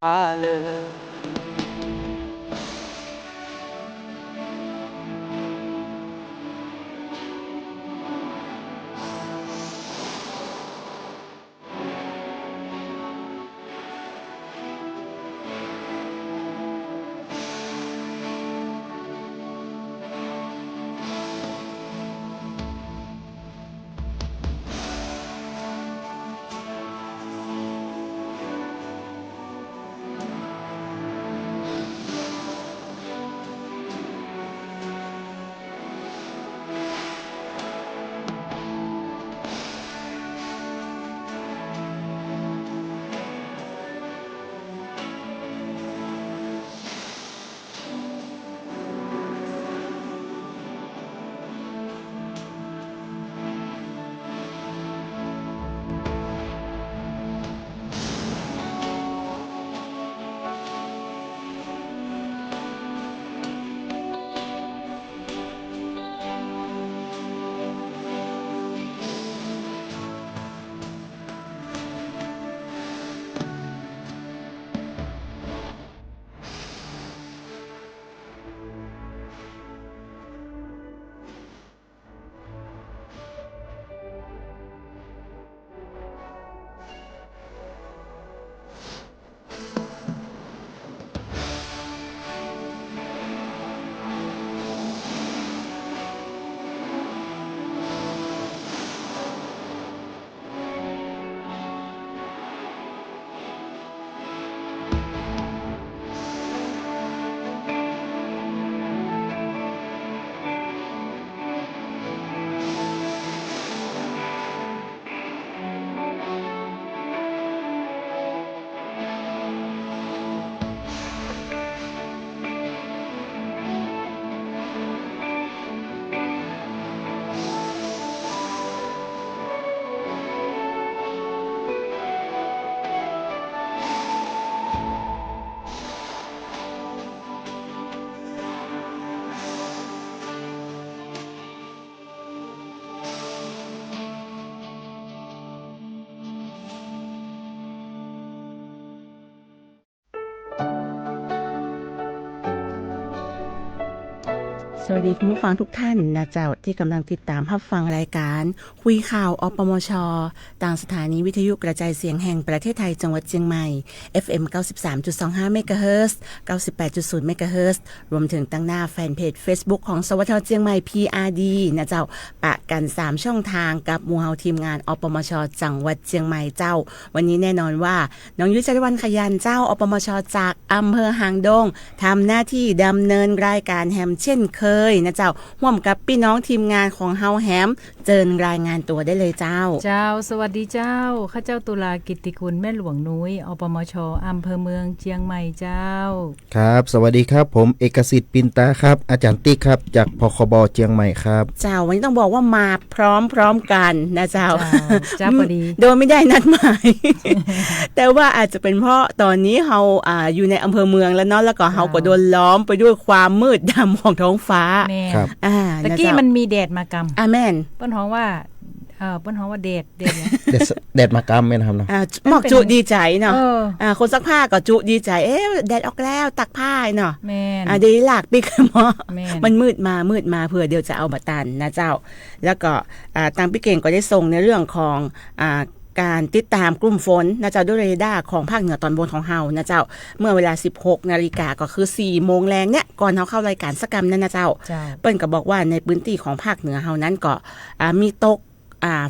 มาเลยสวัสดีคุณผู้ฟังทุกท่านนะเจ้าที่กำลังติดตามรับฟังรายการคุยข่าวอปมชต่างสถานีวิทยุกระจายเสียงแห่งประเทศไทยจังหวัดเชียงใหม่ FM 93.25 เมกะเฮิรตซ์ 98.0 เมกะเฮิรตซ์รวมถึงตั้งหน้าแฟนเพจ Facebook ของสวทเชียงใหม่ PRD นะเจ้าปะกัน3ช่องทางกับหมู่เฮาทีมงานอปมชจังหวัดเชียงใหม่เจ้าวันนี้แน่นอนว่าน้องยุ้ยจริวัลย์ขยันเจ้าอปมชจากอำเภอหางดงทำหน้าที่ดำเนินรายการแฮมเช่นเคยนะเจ้าร่วมกับพี่น้องทีมงานของเฮาแฮมเจิญรายงานตัวได้เลยเจ้าสวัสดีเจ้าข้าเจ้าตุลากิตติกุลแม่หลวงนุ้ยอปมชอำเภอเมืองเชียงใหม่เจ้าครับสวัสดีครับผมเอกสิทธิ์ปินตาครับอาจารย์ติ๊กครับจากพคบเชียงใหม่ครับเจ้าวันนี้ต้องบอกว่ามาพร้อมกันนะเจ้าพอดี โดยไม่ได้นัดหมาย แต่ว่าอาจจะเป็นเพราะตอนนี้เฮาอยู่ในอำเภอเมืองแล้วเนาะแล้วก็เฮาก็โดนล้อมไปด้วยความมืดดำของท้องฟ้าครับตะกี้มันมีแดดมากำแม่นเปิ้นฮ้องว่าเปิ้นฮ้องว่าแดด แดดมากำแม่นครับเนาะหมอกจุดีใจเนาะคนซักผ้าก็จุดีใจแดดออกแล้วตักผ้าเนาะแม่นดีหลากปิกหมอมันมืดมาเพื่อเดี๋ยวจะเอามาตันนะเจ้าแล้วก็ทางพี่เก่งก็ได้ส่งในเรื่องของการติดตามกลุ่มฝนนะเจ้าด้วยเรดาร์ของภาคเหนือตอนบนของเฮานะเจ้าเมื่อเวลา 16 นาฬิกาก็คือ 4 โมงแรงเนี่ยก่อนเฮาเข้ารายการสักกรรมนั่นนะเจ้าเปิ้นก็บอกว่าในพื้นที่ของภาคเหนือเฮานั้นก็มีตก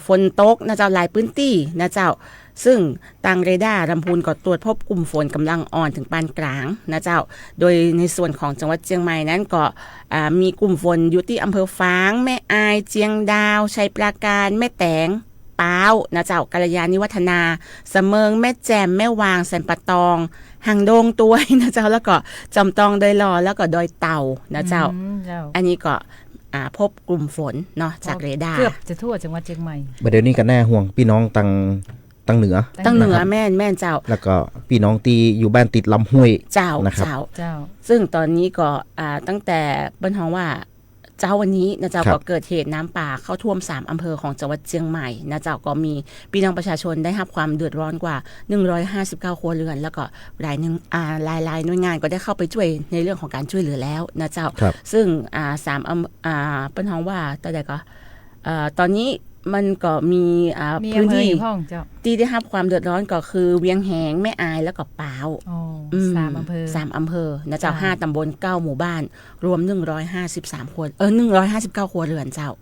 ฝนตกนะเจ้าหลายพื้นที่นะเจ้าซึ่งทางเรดาร์ลำพูนก็ตรวจพบกลุ่มฝนกำลังอ่อนถึงปานกลางนะเจ้าโดยในส่วนของจังหวัดเชียงใหม่นั้นก็มีกลุ่มฝนอยู่ที่อำเภอฝางแม่อายเจียงดาวชัยปราการแม่แตงป้าวนะเจ้ากัลยาณิวัฒนาเสมิงแม่แจมแม่วางแสนปะตองหางดงตัวนะเจ้าแล้วก็จำตองดอยลอแล้วก็ดอยเต่านะเจ้าอันนี้ก็พบกลุ่มฝนเนาะจากเรดาร์เกือบจะทั่วจังหวัดเชียงใหม่เดี๋ยวนี้ก็แน่ห่วงพี่น้องตังเหนือแม่นเจ้าแล้วก็พี่น้องที่อยู่บ้านติดลำห้วยเจ้านะครับเจ้าซึ่งตอนนี้ก็ตั้งแต่เปิ้นฮ้องว่า เจ้าวันนี้นะเจ้า ครับ ก็เกิดเหตุน้ำป่าเข้าท่วม3อำเภอของจังหวัดเชียงใหม่นะเจ้าก็มีพี่น้องประชาชนได้รับความเดือดร้อนกว่า159ครัวเรือนแล้วก็หลายหน่วยงานก็ได้เข้าไปช่วยในเรื่องของการช่วยเหลือแล้วนะเจ้า ครับ ซึ่งเปิ้นฮ้องว่าแต่ใดก็ตอนนี้มันก็มี มี พื้น อำเภอ ที่ อีกห้องเจ้า ที่ได้รับความเดือดร้อนก็คือเวียงแหงแม่อายแล้วก็ปาว อ๋อ ม สามอำเภอ 3อำเภอนะเจ้า จ้า 5ตำบล9หมู่บ้านรวม153คน159ครัวเรือนเจ้า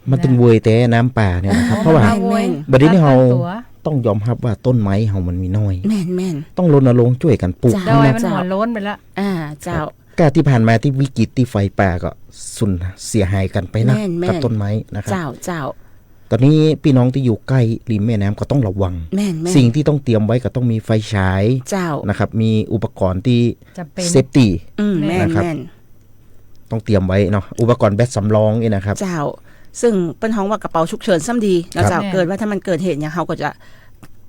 มันต้องเวยแต่น้ำป่าเนี่ยนะครับเพราะว่า แม่น บัดนี้เฮา ตัดตัว ต้องยอมรับว่าต้นไม้เฮามันมีน้อย แม่น ต้องรณรงค์ช่วยกันปลูก จ้ะ ดอยมัน เจ้า หัวโล้นไปละ เจ้า ก็ที่ผ่านมาที่วิกฤตที่ไฟป่าก็สูญเสียหายกันไปนะ แม่น กับต้นไม้นะครับ เจ้า ตอนนี้พี่น้องที่อยู่ใกล้ริมแม่น้ำก็ต้องระวัง แม่น สิ่งที่ต้องเตรียมไว้ก็ต้องมีไฟฉาย เจ้า นะครับ มีอุปกรณ์ที่ จะเป็น เซฟตี้ แม่น นะครับ แม่น ต้องเตรียมไว้เนาะอุปกรณ์แบตสำรองนี่นะครับ เจ้า ซึ่งเปิ้นฮ้องว่ากระเป๋าฉุกเฉินซ้ำดีนะ ครับ เจ้าเกิดว่าถ้ามันเกิดเหตุเนี่ยเฮาก็จ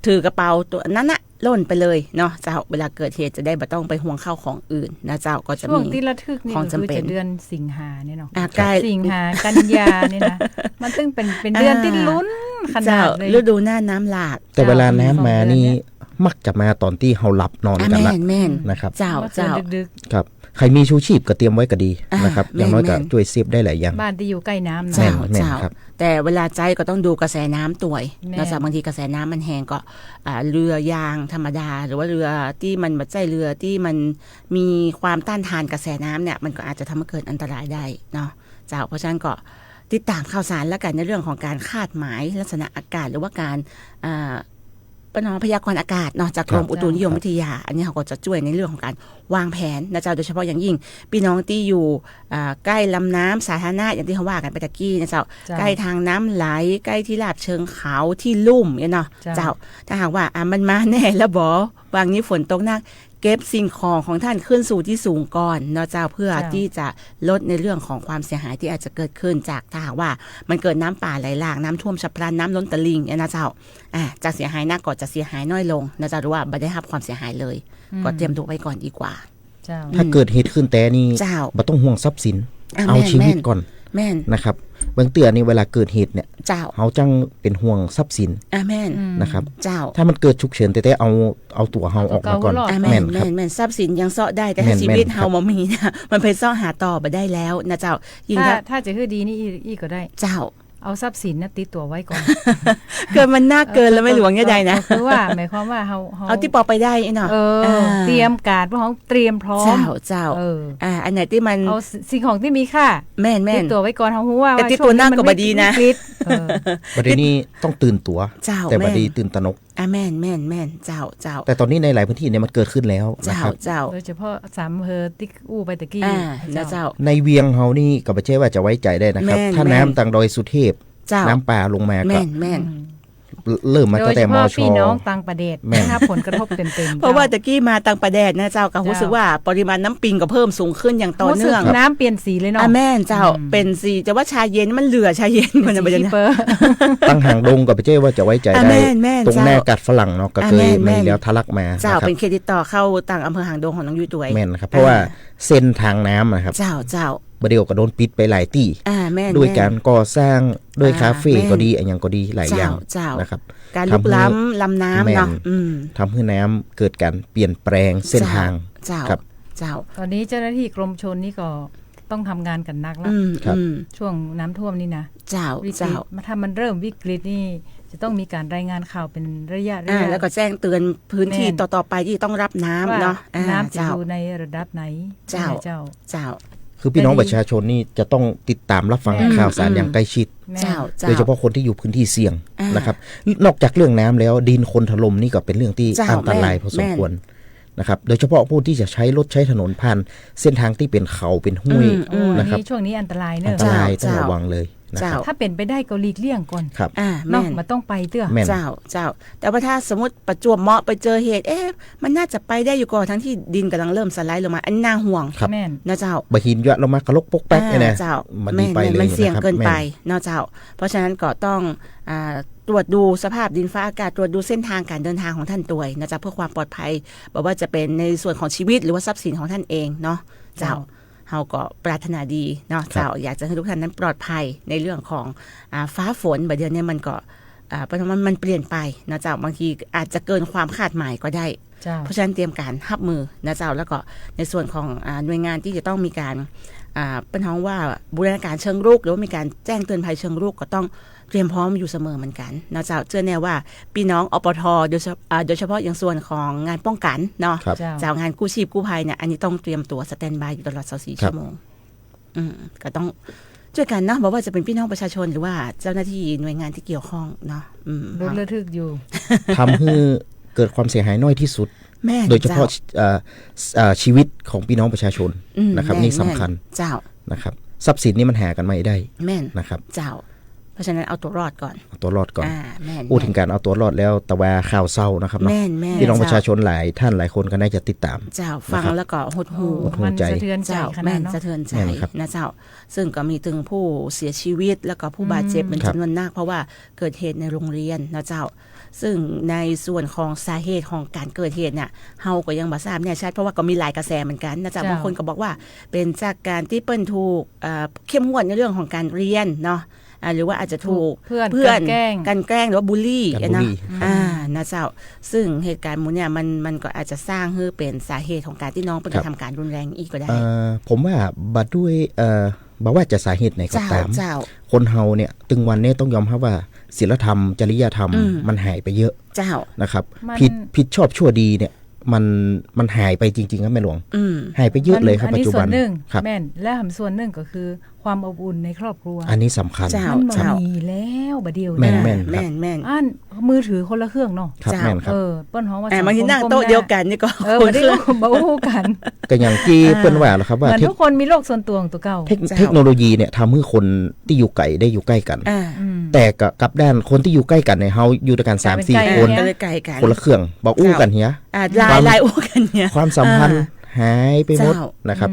ะถือกระเป๋าตัวนั้นน่ะล่นไปเลยเนาะเจ้าเวลาเกิดเหตุจะได้บ่ต้องไปห่วงข้าวของอื่นนะเจ้าก็จะ ช่วง มี ที่ระทึกนี่ ของ ก็ จำ คือ เป็น จะเดือนสิงหาเนี่ยเนาะ ใกล้ สิงหากันยาเนี่ยนะมันตึงเป็นเดือนที่ลุ้นขนา เจ้า ดเลย ฤดูหน้าน้ำหลาก แต่เวลาน้ำมานี่ สองเดือน มักจะมาตอนที่เฮาหลับนอนกันละ แม่น นะครับ เจ้า เมื่อคืนดึก ครับใครมีชูชีพก็เตรียมไว้ก็ดีนะครับ แม่น อย่างน้อยก็ แม่น ช่วยเซฟได้หลายอย่าง ๆบ้านที่อยู่ใกล้น้ำ แม่ นะ น เจ้า ครับ แต่เวลาใจก็ต้องดูกระแสน้ำตัวย แม่ นอกจากบางทีกระแสน้ำมันแห้งก็เรือยางธรรมดา หรือว่าเรือที่มันบ่ใช่เรือที่มันมีความต้านทานกระแสน้ำเนี่ยมันก็อาจจะทำให้เกิดอันตรายได้เนาะเจ้าเพราะฉะนั้นก็ติดตามข่าวสารแล้วกันในเรื่องของการคาดหมายลักษณะอากาศหรือว่าการปนพยากรณ์อากาศเนาะจากกรมอุตุนิยมวิทยา อันนี้เขาก็จะช่วยในเรื่องของการวางแผนนะเจ้าโดยเฉพาะอย่างยิ่งพี่น้องที่อยู่ใกล้ลำน้ำสาธารณะอย่างที่เขาว่ากันไปตะกี้นะเจ้า เจ้า ใกล้ทางน้ำไหลใกล้ที่ลาดเชิงเขาที่ลุ่มเนี่ยเนาะ เจ้า ถ้าหากว่ามันมาแน่แล้วบอวางนี้ฝนตกหนักเก็บสิ่งของท่านขึ้นสู่ที่สูงก่อนเนาะเจ้าเพื่อที่จะลดในเรื่องของความเสียหายที่อาจจะเกิดขึ้นจากถ้าหากว่ามันเกิดน้ำป่าไหลหลากน้ำท่วมฉับพลันน้ำล้นตลิ่งเนี่ยนะเจ้าจะเสียหายหนักก็จะเสียหายน้อยลงนะเจ้าหรือว่าไม่ได้รับความเสียหายเลย ก็เตรียมตัวไว้ก่อนดีกว่า เจ้า ถ้าเกิดเหตุขึ้นแต่นี่ เจ้า บ่ต้องห่วงทรัพย์สิน ะ เอา แม่น ชีวิตก่อน แม่น นะครับบางเตือนี่เวลาเกิดเหตุเนี่ย เจ้า เฮาจังเป็นห่วงทรัพย์สิน แม่น นะครับ เจ้า ถ้ามันเกิดฉุกเฉินแต่เอาตัวเฮาออกมาก่อน เอาตัวเก่า แม่ แม่ น นค แม่ รับ นแม่นทรัพย์สินยังเสาะได้แต่ แม่ ถ้าน ชีวิต แม่น เฮาบ่มีนะมันไปเสาะหาต่อบ่ได้แล้วนะเจ้ายิ่ง ถ้าจะคือดีนี่อีก็ได้ เจ้า เอาทรัพย์สินน่ะติดตัวไว้ก่อน เกินมันน่าเกินแล้วไม่หลวงยังไงนะ ก็คือว่าหมายความว่าเฮา เอาที่ปอไปได้ไอ้เนาะ เตรียมการพวกเขาเตรียมพร้อม เจ้า เ อันไหนที่มัน เอาสิ่งของที่มีค่า แม่น ติดตัวไว้ก่อนเฮาฮู้ว่า แต่ติดตัวนั่งก็บ่ดีนะ วิกฤตเออ ประเด็นนี้ต้องตื่นตัว เจ้า แต่บั แม่ ด น นี้ตื่นตระหนก แม่นเจ้า แต่ตอนนี้ในหลายพื้นที่เนี่ยมันเกิดขึ้นแล้วนะ เจ้า ครับ เจ้า โดยเฉพาะสามอำเภอที่อู้ไปตะกี้ นะเจ้า ในเวียงเฮานี่ก็บ่ใช่ว่าจะไว้ใจได้นะครับ แม่น ถ้าน้ำต่างดอยสุเทพ เจ้า น้ำป่าลงมาก็ แม่น เริ่มมา โด ตั้ ย ง เฉ แต่ม พาะ ช พี่น้องต่างประเทศ แม่น ได้รับผลกระทบเต็มๆ เพราะว่าตะกี้มาต่างประแดดนะเจ้าก็รู้สึกว่าปริมาณน้ำปิงก็เพิ่มสูงขึ้นอย่างต่อ รู้สึ เนื่ ก อง น้ำเปลี่ยนสีเลยเนาะ แม่นเจ้าเป็นสีแต่ว่าชาเย็นมันเหลือชาเย็นมันจะ เป็ เป็น น สี ยังไง เปอร์ ตั้งห่างดงก็บ่ใช่ว่าจะไว้ใจได้ แม่น ตรง เจ้า แน่กัดฝรั่งเนาะก็เคย แม่ มี น แล้วทะลักมา เจ้า นะครับ เป็นเครดิตต่อเข้าต่างอำเภอหางดงของน้องยุ้ยตัวย แม่นนะครับเพราะว่าเส้นทางน้ำนะครับ เจ้า บ่เดียวก็โดนปิดไปหลายที่ แม่น ด้วยการก่อสร้างด้วยคาเฟ่ แม่น ก็ดีอันยังก็ดีหลายอย่าง เจ้า นะครับ การลุกล้ำลำน้ำเนาะ ทำให้น้ำเกิดการเปลี่ยนแปลงเส้นทาง เจ้า ครับ เจ้า ตอนนี้เจ้าหน้าที่กรมชลนี่ก็ต้องทำงานกันหนักแล้ว ครับ ช่วงน้ำท่วมนี่นะ เจ้า วิกฤ เจ้า ตถ้ามันเริ่มวิกฤตนี่จะต้องมีการรายงานข่าวเป็นระยะ แล้วก็แจ้งเตือนพื้นที่ แม่น ต่อๆไปที่ต้องรับน้ำ ว่า เนาะ น้ำจะ เจ้า อยู่ในระดับไหน เจ้า เจ้า เจ้า คือพี่น้องประชาชนนี่จะต้องติดตามรับฟัง แม่ ข่าวสารอย่างใกล้ชิด แม่ เจ้า โดยเฉพาะคนที่อยู่พื้นที่เสี่ยง อ่าน นะครับ นอกจากเรื่องน้ำแล้วดินคนถล่มนี่ก็เป็นเรื่องที่ เจ้า อันตราย แม่น พอสมควรนะครับ โดยเฉพาะผู้ที่จะใช้รถใช้ถนนผ่านเส้นทางที่เป็นเขาเป็นห้วย โอ้อัน นะครับ นี้ช่วงนี้อันตรายเน อัน อะ ตรายต้อง เจ้า ระวังเลยนะครับ ถ้าเป็นไปได้ก็หลีกเลี่ยงก่อน ครับ เนาะ แม่น มันต้องไปเตื้อ แม่น เจ้า แต่ว่าถ้าสมมติประจวบเหมาะไปเจอเหตุมันน่าจะไปได้อยู่ก่อนทั้งที่ดินกำลังเริ่มสไลด์ลงมาอันน่าห่วง ครับ แม่น นะเจ้า บะหินเยอะลงมากระลกปกแป๊กเนี่ยนะ เจ้า มัน แม่ ดีไปเลย มันเสี่ยง นะครับ เกินไป แม่ เนาะเจ้า เพราะฉะนั้นก็ต้องตรวจดูสภาพดินฟ้าอากาศตรวจดูเส้นทางการเดินทางของท่านตัวยนะจ๊ะเพื่อความปลอดภัยบอกว่าจะเป็นในส่วนของชีวิตหรือว่าทรัพย์สินของท่านเองเนาะเจ้า เฮาก็ปรารถนาดีเนาะเจ้าอยากจะให้ทุกท่านนั้นปลอดภัยในเรื่องของฟ้าฝนบัดเดี๋ยวนี้มันก็เพราะว่ามันเปลี่ยนไปนะเจ้าบางทีอาจจะเกินความคาดหมายก็ได้เพราะฉะนั้นเตรียมการรับมือนะเจ้าแล้วก็ในส่วนของหน่วยงานที่จะต้องมีการเป็นท้องว่าบูรณาการเชิงรุกหรือว่ามีการแจ้งเตือนภัยเชิงรุกก็ต้องเตรียมพร้อมอยู่เสมอเหมือนกันนะเจ้าเชื่อแน่ว่าพี่น้องอปทโดยเฉพาะอย่างส่วนของงานป้องกันเนาะเจ้างานกู้ชีพกู้ภัยเนี่ยอันนี้ต้องเตรียมตัวสแตนด์บายอยู่ตลอด24ชั่วโมงก็ต้องช่วยกันเนาะบอกว่าจะเป็นพี่น้องประชาชนหรือว่าเจ้าหน้าที่หน่วยงานที่เกี่ยวข้องเนาะรถระทึกอยู่ ทำให้เกิดความเสียหายน้อยที่สุดโดยเฉพาะชีวิตของพี่น้องประชาชนนะครับนี่สำคัญเจ้านะครับทรัพย์สินนี่มันหากันไม่ได้นะครับเจ้าเพราะฉะนั้นเอาตัวรอดก่อนพูดถึงการเอาตัวรอดแล้วแต่ว่าข่าวเศร้านะครับเนาะพี่น้องประชาชนหลายท่านหลายคนก็น่าจะติดตามเจ้าฟังแล้วก็หดหูมันสะเทือนใจแม่นสะเทือนใจนะเจ้าซึ่งก็มีถึงผู้เสียชีวิตแล้วก็ผู้บาดเจ็บเป็นจำนวนมากเพราะว่าเกิดเหตุในโรงเรียนนะเจ้าซึ่งในส่วนของสาเหตุของการเกิดเหตุเนี่ยเฮาก็ยังบ่ทราบแน่ชัดเพราะว่าก็มีหลายกระแสเหมือนกันนะจ๊ะบางคนก็บอกว่าเป็นจากการที่เปิ้นถูกเข้มงวดในเรื่องของการเรียนเนาะหรือว่าอาจจะถูกเพื่อนกันแกล้งหรือว่าบูลลี่นะนะเจ้าซึ่งเหตุการณ์มูเนี่ยมันก็อาจจะสร้างให้เป็นสาเหตุของการที่น้องไปทำการรุนแรงอีกก็ได้ผมว่าบัดด้วยบ่ว่าจะสาเหตุไหนก็ตามคนเฮาเนี่ยตึงวันนี้ต้องยอมรับว่าศีลธรรมจริยธรรมมันหายไปเยอะนะครับผิดชอบชั่วดีเนี่ยมันหายไปจริงๆครับแม่หลวงหายไปเยอะเลยครับปัจจุบันครับแม่นและส่วนหนึ่งก็คือความอบอุ่นในครอบครัวอันนี้สำคัญมันมีแล้วบัดเดียวแม่นมือถือคนละเครื่องเนาะเปิ้นฮ้องว่าบางทีนั่งโต๊ะเดียวกันนี่ก็คนละเครื่องบ่ฮู้กันก็อย่างที่เปิ้นว่าแล้วครับว่าทุกคนมีโลกส่วนตัวของตัวเก่าเทคโนโลยีเนี่ยทำให้คนที่อยู่ไกลได้อยู่ใกล้กันแต่กับด้านคนที่อยู่ใกล้กันเนี่ยเฮาอยู่ด้วยกัน 3-4 คนคนละเครื่องบ่อู้กันเฮียลายอู้กันเฮียความสัมพันธ์หายไปหมดนะครับ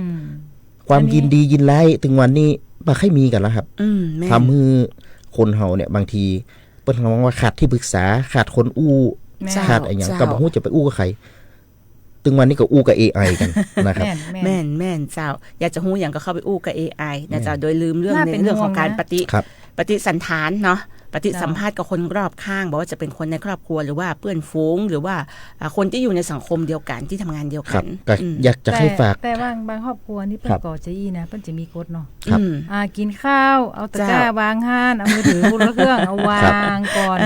ความยินดียินไล่ถึงวันนี้บ่ค่อยมีกันแล้วครับทำให้คนเฮาเนี่ยบางทีเปิ้นมองว่าขาดที่ปรึกษาขาดคนอู้ขาดอะไรอย่างก็บ่ฮู้จะไปอู้กับใครถึงวันนี้ก็อู้กับ AI กันนะครับแม่นเจ้าอยากจะฮู้หยังก็เข้าไปอู้กับ AI นะเจ้าโดยลืมเรื่องในเรื่องของการปฏิสันฐานเนาะปฏิสัมภาษณ์กับคนรอบข้างบอกว่าจะเป็นคนในครอบครัวหรือว่าเพื่อนฝูงหรือว่าคนที่อยู่ในสังคมเดียวกันที่ทำงานเดียวกันอยากจะให้ฝากแต่ว่าบางครอบครัวนี่เพิ่นก็จะนะเพิ่นจะมีกฎเนาะกินข้าวเอาตะกร้าวางห้านเอามือถือคนละเครื่องเอาวางก่อน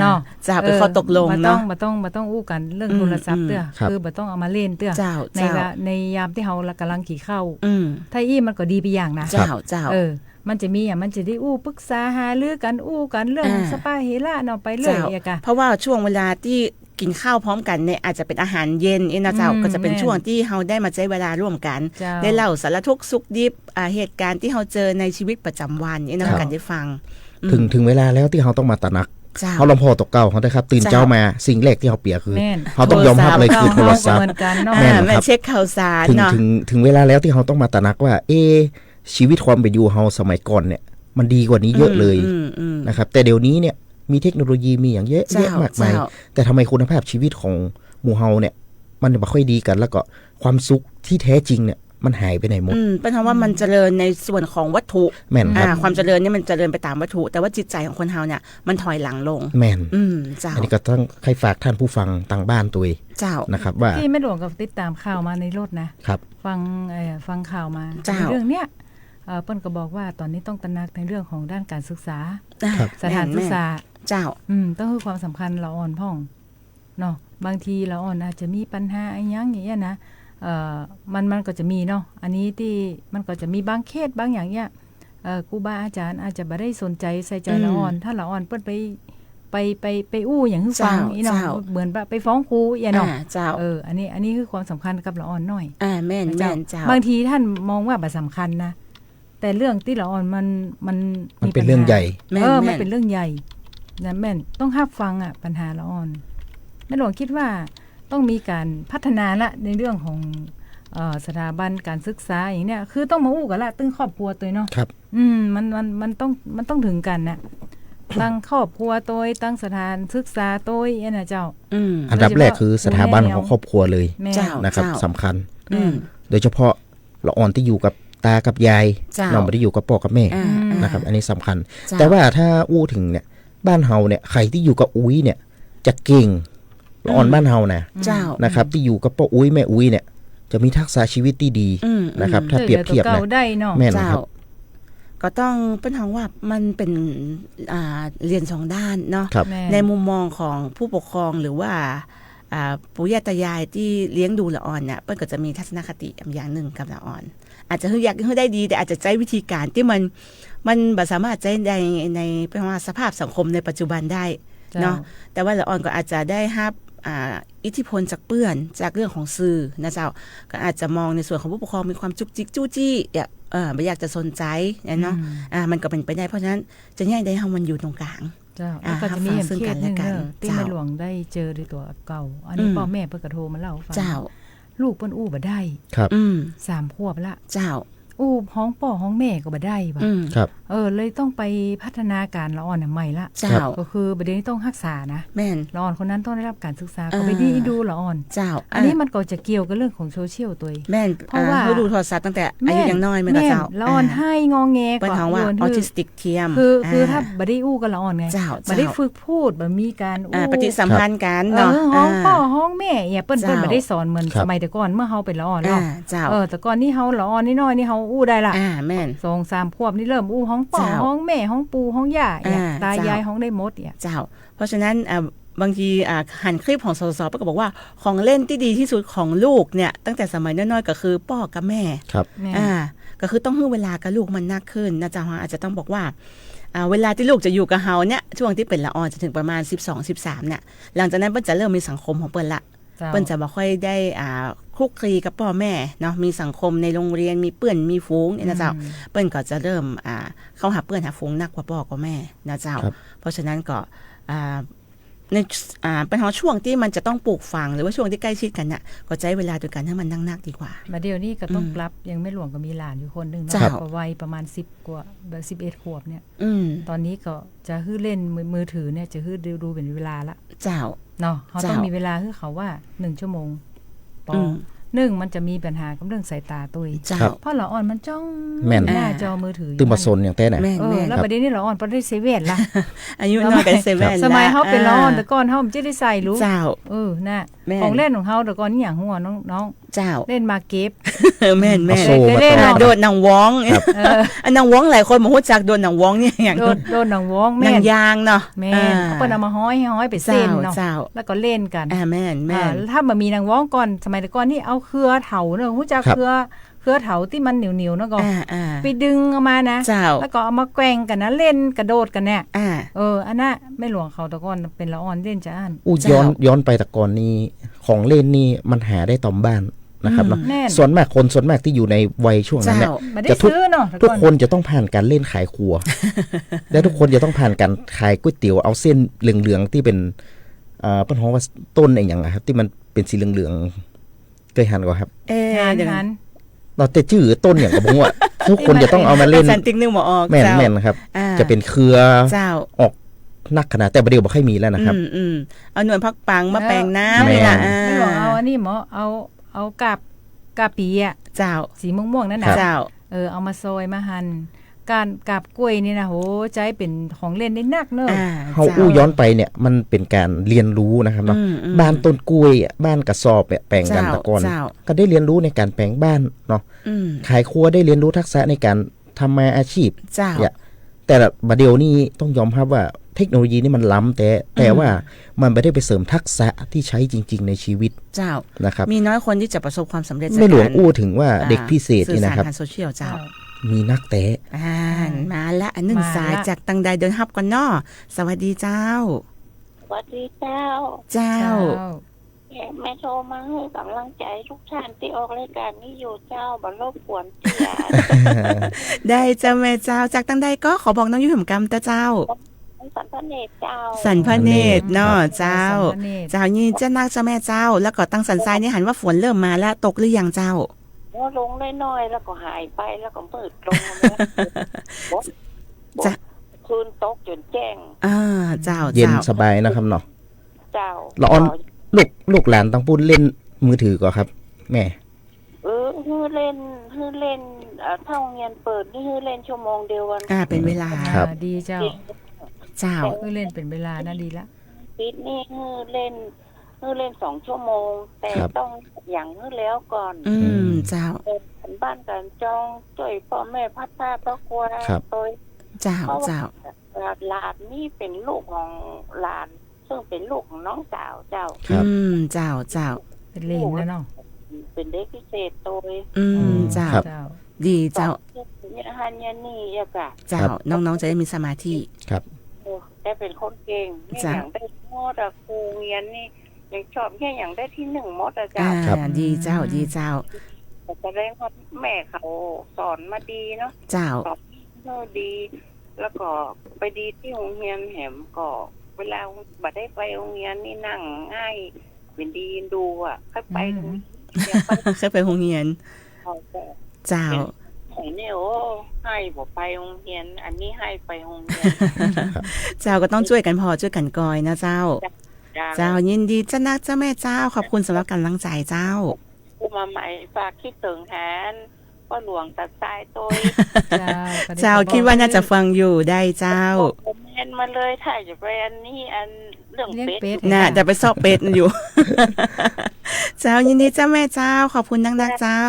เนาะจะเป็นข้อตกลงเนาะบ่ต้องอู้กันเรื่องโทรศัพท์เด้อคือบ่ต้องเอามาเล่นเด้อในยามที่เฮากำลังกินข้าวถ้าอี้มันก็ดีไปอย่างนะเจ้ามันจะมีมันจะได้อู้ปรึกษาหารือกันอู้กันเรื่องสปาเฮล่าเนาะไปเรื่อยอ่ะกะเพราะว่าช่วงเวลาที่กินข้าวพร้อมกันเนี่ยอาจจะเป็นอาหารเย็นนะเจ้าก็จะเป็นช่วงที่เฮาได้มาใช้เวลาร่วมกันได้เล่าสารทุกข์สุขดิบเหตุการณ์ที่เฮาเจอในชีวิตประจำวันนี่นะกันได้ฟังถึงเวลาแล้วที่เฮาต้องมาตระหนักเฮาลำพอตกเก่าเฮาได้ครับตื่นเจ้ามาสิ่งแรกที่เฮาเปียคือเฮาต้องยอมรับเลยคือโทรศัพท์แม่เช็คข่าวสารเนาะถึงเวลาแล้วที่เฮาต้องมาตระหนักว่าชีวิตความเป็นอยู่เฮาสมัยก่อนเนี่ยมันดีกว่านี้เยอะเลยนะครับแต่เดี๋ยวนี้เนี่ยมีเทคโนโลยีมีอย่างเยอะแยะมากมายแต่ทำไมคุณภาพชีวิตของหมู่เฮาเนี่ยมันไม่ค่อยดีกันแล้วก็ความสุขที่แท้จริงเนี่ยมันหายไปไหนหมดเป็นเพราะว่ามันเจริญในส่วนของวัตถุความเจริญนี่มันเจริญไปตามวัตถุแต่ว่าจิตใจของคนเฮาเนี่ยมันถอยหลังลงแม่นอันนี้ก็ต้องให้ฝากท่านผู้ฟังทางบ้านตัวเจ้านะครับว่าที่แม่หลวงก็ติดตามข่าวมาในรถนะครับฟังข่าวมาเรื่องเนี้ยเปิ้นก็บอกว่าตอนนี้ต้องตระหนักในเรื่องของด้านการศึกษาสถานศึกษาเจ้าต้องให้ความสำคัญละอ่อนพ่องเนาะบางทีละอ่อนอาจจะมีปัญหาอะไรอย่างเงี้ยนะมันก็จะมีเนาะอันนี้ที่มันก็จะมีบางเคสบางอย่างเงี้ยครูบาอาจารย์อาจจะบ่ได้สนใจใส่ใจละอ่อนถ้าละอ่อนเปิ้นไปอู้อย่างที่ฟังอีเนาะเหมือนไปฟ้องครูอย่างเนาะอันนี้คือความสำคัญกับละอ่อนหน่อยแม่นเจ้าบางทีท่านมองว่าบ่สำคัญนะแต่เรื่องที่ละอ่อนมันเป็นเรื่องใหญ่มันเป็นเรื่องใหญ่นะแม่นต้องรับฟังปัญหาละอ่อนแม่หลวงคิดว่าต้องมีการพัฒนาละในเรื่องของสถาบันการศึกษาอย่างเนี้ยคือต้องมาอู้กันละตึ้งครอบครัวตัวเนาะครับมันต้องถึงกันนะตั้งครอบครัวตัวตั้งสถานศึกษาตัวนะเจ้าอันดับแรกคือสถาบันของครอบครัวเลยนะครับสำคัญโดยเฉพาะ ละอ่อนที่อยู่กับตากับยาย เจ้า เราไม่ได้อยู่กับพ่อกับแม่ อ่าอ่า นะครับ อันนี้สำคัญ เจ้า แต่ว่าถ้าอู้ถึงเนี่ยบ้านเฮาเนี่ยใครที่อยู่กับอุ้ยเนี่ยจะเก่งละอ่อนบ้านเฮานะ เจ้า นะครับ ที่อยู่กับป้าอุ้ยแม่อุ้ยเนี่ยจะมีทักษะชีวิตที่ดี อืม นะครับ ถ้าเปรียบเทียบ เก่า นะ ได้เนาะ แม่น เจ้า ครับ ก็ต้องเป็นทางว่ามันเป็นเรียนสองด้านเนาะ ครับ แม่ ในมุมมองของผู้ปกครองหรือว่าปู่ย่าตายายที่เลี้ยงดูละอ่อนเนี่ยเปิ้ลก็จะมีทัศนคติอย่างหนึ่งกับละอ่อน อาจจะอยากให้ได้ดีแต่อาจจะใช้วิธีการที่มันบ่สามารถใช้ในเป็นว่าสภาพสังคมในปัจจุบันได้เนาะแต่ว่าละอ่อนก็อาจจะได้รับอิทธิพลจากเปื้อนจากเรื่องของสื่อนะเจ้าก็อาจจะมองในส่วนของผู้ปกครองมีความจุกจิกจู้จี้ไม่อยากจะสนใจเนาะมันก็เป็นไปได้เพราะฉะนั้นจะแยกได้ให้มันอยู่ตรงกลาง เจ้าแล้วก็จะมีอย่างเคสหนึ่งเนอะที่ เจ้า แม่หลวงได้เจอด้วยตัวเก่า อันนี้พ่อแม่เพิ่นก็โทรมาเล่าฟัง เจ้า ลูกเปิ้นอู้บ่ได้ ครับ 3 ขวบละ เจ้า อู้ห้องพ่อห้องแม่ก็บ่ได้ว่ะ ครับ เลยต้องไปพัฒนาการละอ่อนใหม่ละ เจ้า ก็คือประเด็นนี้ต้องรักษานะ แม่น ละอ่อนคนนั้นต้องได้รับการศึกษาก็ไปดีดูละอ่อน เจ้า อันนี้มันก็จะเกี่ยวกับเรื่องของโซเชียลตัวเอง แม่น เพราะว่า เขาดูโทรศัพท์ตั้งแต่อายุยังน้อยแม่ก็เจ้า ละอ่อนให้งอแง เป็นของว่าออทิสติกเทียม คือถ้าบ่ได้อู้กับละอ่อนไง เจ้า บ่ได้ฝึกพูดบ่มีการอู้ ปฏิสัมพันธ์กัน เอ เนาะ อห้องพ่อห้องแม่อย่าเปิ้น เจ้า บ่ได้สอนเหมือน ครับ สมัยแต่ก่อนเมื่อเฮาเป็นละอ่อนเนาะ เจ้า แต่ก่อนนี่เฮาละอ่อนน้อยๆนี่เฮาอู้ได้ละ แม่น 2-3 ขวบนี่เริ่มอู้ห้องพ่อ เจ้า ห้องแม่ห้องปู่ห้องย่าเนี่ยตา เจ้า ยายห้องได้หมดเนี่ย เจ้า เพราะฉะนั้นบางทีหันคลิปของสสก็บอกว่าของเล่นที่ดีที่สุดของลูกเนี่ยตั้งแต่สมัยน้อยๆก็คือพ่อกับแม่ ครับ แม่ ก็คือต้องให้เวลากับลูกมันมากขึ้นนะจ๊ะอาจจะต้องบอกว่าเวลาที่ลูกจะอยู่กับเฮาเนี่ยช่วงที่เป็นละอ่อนจะถึงประมาณ12-13เนี่ยหลังจากนั้นเปิ้ลจะเริ่มมีสังคมของเปิ้ลละ เจ้า เปิ้ลจะบ่ค่อยได้คลุกคลีกับพ่อแม่เนาะมีสังคมในโรงเรียนมีเพื่อนมีฝูงเนี่ยนะเจ้าเปิ้ลก็จะเริ่มเข้าหาเพื่อนหาฝูงนักกว่าพ่อกับแม่นะเจ้า ครับ เพราะฉะนั้นก็ในเป็นช่วงที่มันจะต้องปลูกฝังหรือว่าช่วงที่ใกล้ชิดกันเนี่ยก็ใช้เวลาด้วยกันให้มันนักๆดีกว่า มาเดี๋ยวนี้ก็ต้องกลับยังไม่หลวงก็มีหลานอยู่คนหนึง เจ้า เนาะก็วัยประมาณ10กว่า11 ขวบเนี่ย ตอนนี้ก็จะฮื้อเล่นมือถือเนี่ยจะฮื้อดูเป็นเวลาละ เจ้า เนาะเขาต้อง เจ้ามี มีเวลาให้เขาว่า1 ชั่วโมงต่อ อืม มันจะมีปัญหากับเรื่องสายตาตัวเอง เจ้า ครับ เพราะละอ่อนมันจ้อง แม่น หน้าจอมือถือ ตื่นมาซนอย่างแท้น่ะ แม่น แล้วประเด็นนี้ละอ่อนประเด็นเซเว่นล่ะ อายุน้อยกันเซเว่น สมัยเขาเป็นละอ่อนแต่ก่อนเขาจะได้ใส่รู้ เจ้า น่ะ แม่น ของเล่นของเขาแต่ก่อนนี่อย่างหัวน้อง เจ้า เล่นมาเก็บ แม่น เอาโซ่ เล่น มา เนาะ โดดหนังว้องอันหนังว้องหลายคนบอกว่าจากโดนหนังว้องเนี่ยอย่าง โดนหนังวอง หนั แม่ ง น ยางเนาะ แม่นเขาเปิ้นเอามาห้อยไปเส้ เจ้าน เนาะ เจ้า แล้วก็เล่นกัน แม่น ถ้ามันมีนางว้องก่อนสมัยแต่ก่อนนี่เอาเครือเถาเนอะหูจัก ครับ เครือเถาที่มันเหนียวๆเนอะก็ ๆ ไปดึงเอามานะ เจ้า แล้วก็เอามาแกว่งกันนะเล่นกระโดดกันเนี่ย อ่า อันน่ะแม่หลวงเขาแต่ก่อนเป็นละอ่อนเล่นจะอ่าน อู้ เจ้า ย้อนไปแต่ก่อนนี้ของเล่นนี่มันหาได้ตามบ้านนะครับเนาะ แน่น ส่วนมากที่อยู่ในวัยช่วงนั้น เจ้า เนี่ย มาได้ จะทุก ซื้อเนาะแต่ ทุก ก่อน คนจะต้องผ่านการเล่นขายครัว และทุกคนจะต้องผ่านการขายก๋วยเตี๋ยวเอาเส้นเหลืองๆที่เป็นเป็นของว่าต้นอะไรอย่างครับที่มันเป็นสีเหลืองๆเคยหันก่อนครับ เดี๋ยว หัน เราแต่ชื่อต้นอย่างกับผมว่า ทุกคนจะต้องเอามาเล่น สันติกนึงหมอออก แม่น เจ้า แม่นครับ า จะเป็นเครือ เจ้า ออกนักขนาดแต่ประเดี๋ยวบอกให้มีแล้วนะครับ เอาหน่วยพักปังมาแปลงน้ำ แม่ เลยนะ แม่หลวงเอาอันนี้หมอเอากาปีอ่ะ เจ้า สีม่วงๆนั่นน่ะ เจ้า เอามาซอยมาหั่นการกาบกล้วยนี่นะโหใจเป็นของเล่นได้นักเนอะ เฮาอู้ย้อนไปเนี่ยมันเป็นการเรียนรู้นะครับเนาะบ้านต้นกล้วยอะบ้านกระสอบเนี่ยแปลงกันตะกอน เจ้า ก็ได้เรียนรู้ในการแปลงบ้านเนาะ ขายครัวได้เรียนรู้ทักษะในการทำมาอาชีพ เจ้า เนี่ยแต่บัดเดียวนี้ต้องยอมรับว่าเทคโนโลยีนี่มันล้ำแต่ว่ามันไม่ได้ไปเสริมทักษะที่ใช้จริง ๆ ในชีวิต เจ้า นะครับ มีน้อยคนที่จะประสบความสำเร็จ ไม่หลวงอู้ถึงว่าเด็กพิเศษนี่นะครับ สื่อสารทางโซเชียลเจ้า มีนักเตะ มาละอันหนึ่ง มาละ สายจากตังใดเดินฮับกันเนาะสวัสดีเจ้า สวัสดีเจ้า เจ้า แม่โทรมาให้กำลังใจทุกท่านที่ออกรายการนี้อยู่เจ้าบรรลบกวนเจีย ได้เจ้าแม่เจ้าจากตังใดก็ขอบอกน้องยุ่มกรรมเจ้า สันพเนตรเจ้า สันพระเนตรเนาะเจ้า สันพระเนตร เจ้านี่เจ้านักเจ้าแม่เจ้า แล้วก็ตั้งสันทรายนี่หันว่าฝนเริ่มมาแล้วตกหรือยังเจ้า ว่าลงน้อยๆแล้วก็หายไปแล้วก็มืดลง จะ คืนตกจนแจ้ง เจ้า เย็น เจ้า สบายนะครับเนาะ เจ้า ละออน ลูกหลานต้องพูดเล่นมือถือก่อนครับ แม่ เ ฮือเล่นถ้าโรงเรียนเปิดนี่ฮือเล่นชั่วโมงเดียววัน เป็นเวลา ครับ ดีเจ้า เจ้า คือเล่นเป็นเวลาน่าดีละ ปิดนี่ฮือเล่น2 ชั่วโมง แต่ ครับ ต้องอย่างฮือแล้วก่อน เจ้า เป็นบ้านการจองช่วยพ่อแม่พัดผ้าพักครัว ครับ โดย เจ้าเจ้า หลานนี่เป็นลูกของหลาน ซึ่งเป็นลูกของน้องสาวเจ้า ครับ เจ้าเจ้า เป็นเลนแล้วเนาะ เป็นเด็กพิเศษโดย เจ้า เจ้า ดีเจ้า เนี่ยฮันยานี่อะกะ เจ้าน้องๆจะได้มีสมาธิ ครับ ได้เป็นคนเก่งนี่ จ้ะ อย่างได้มอดอะครูเรียนนี่ยังชอบแค่อย่างได้ที่1 มอดอะจ้ะ ครับ ดีเจ้าดีเจ้า แต่แสดงว่าแม่เขาสอนมาดีเนาะ เจ้า สอนดี แล้วก็ไปดีที่โรงเรียนแหมก็เวลาบัดได้ไปโรงเรียนนี่นั่งง่ายเป็นดีดูอ่ะค่อยไปโรงเรียนไป เคยไปโรงเรียน เอาแต่ เจ้า ไหนเนี่ยโอ้ให้บอกไปโรงเรียน อันนี้ให้ไปโรงเรียน เจ้าก็ต้องช่วยกันพอช่วยกันกอยนะเจ้า เจ้ายินดีเจ้านักเจ้าแม่เจ้าขอบคุณสำหรับกำลังใจเจ้า ผู้มาใหม่ฝากคิดถึงแทนพ่อหลวงตัดสายตัว เจ้าคิดว่าน่าจะฟังอยู่ได้เจ้า ผมเห็นมาเลยถ่ายจากไปอันนี้อันเรื่อง เลี้ยง เป็ด เป็ด น่ะจะไปซอกเป็ดอยู่ เจ้ายินดีเจ้าแม่เจ้าขอบคุณนักๆเจ้า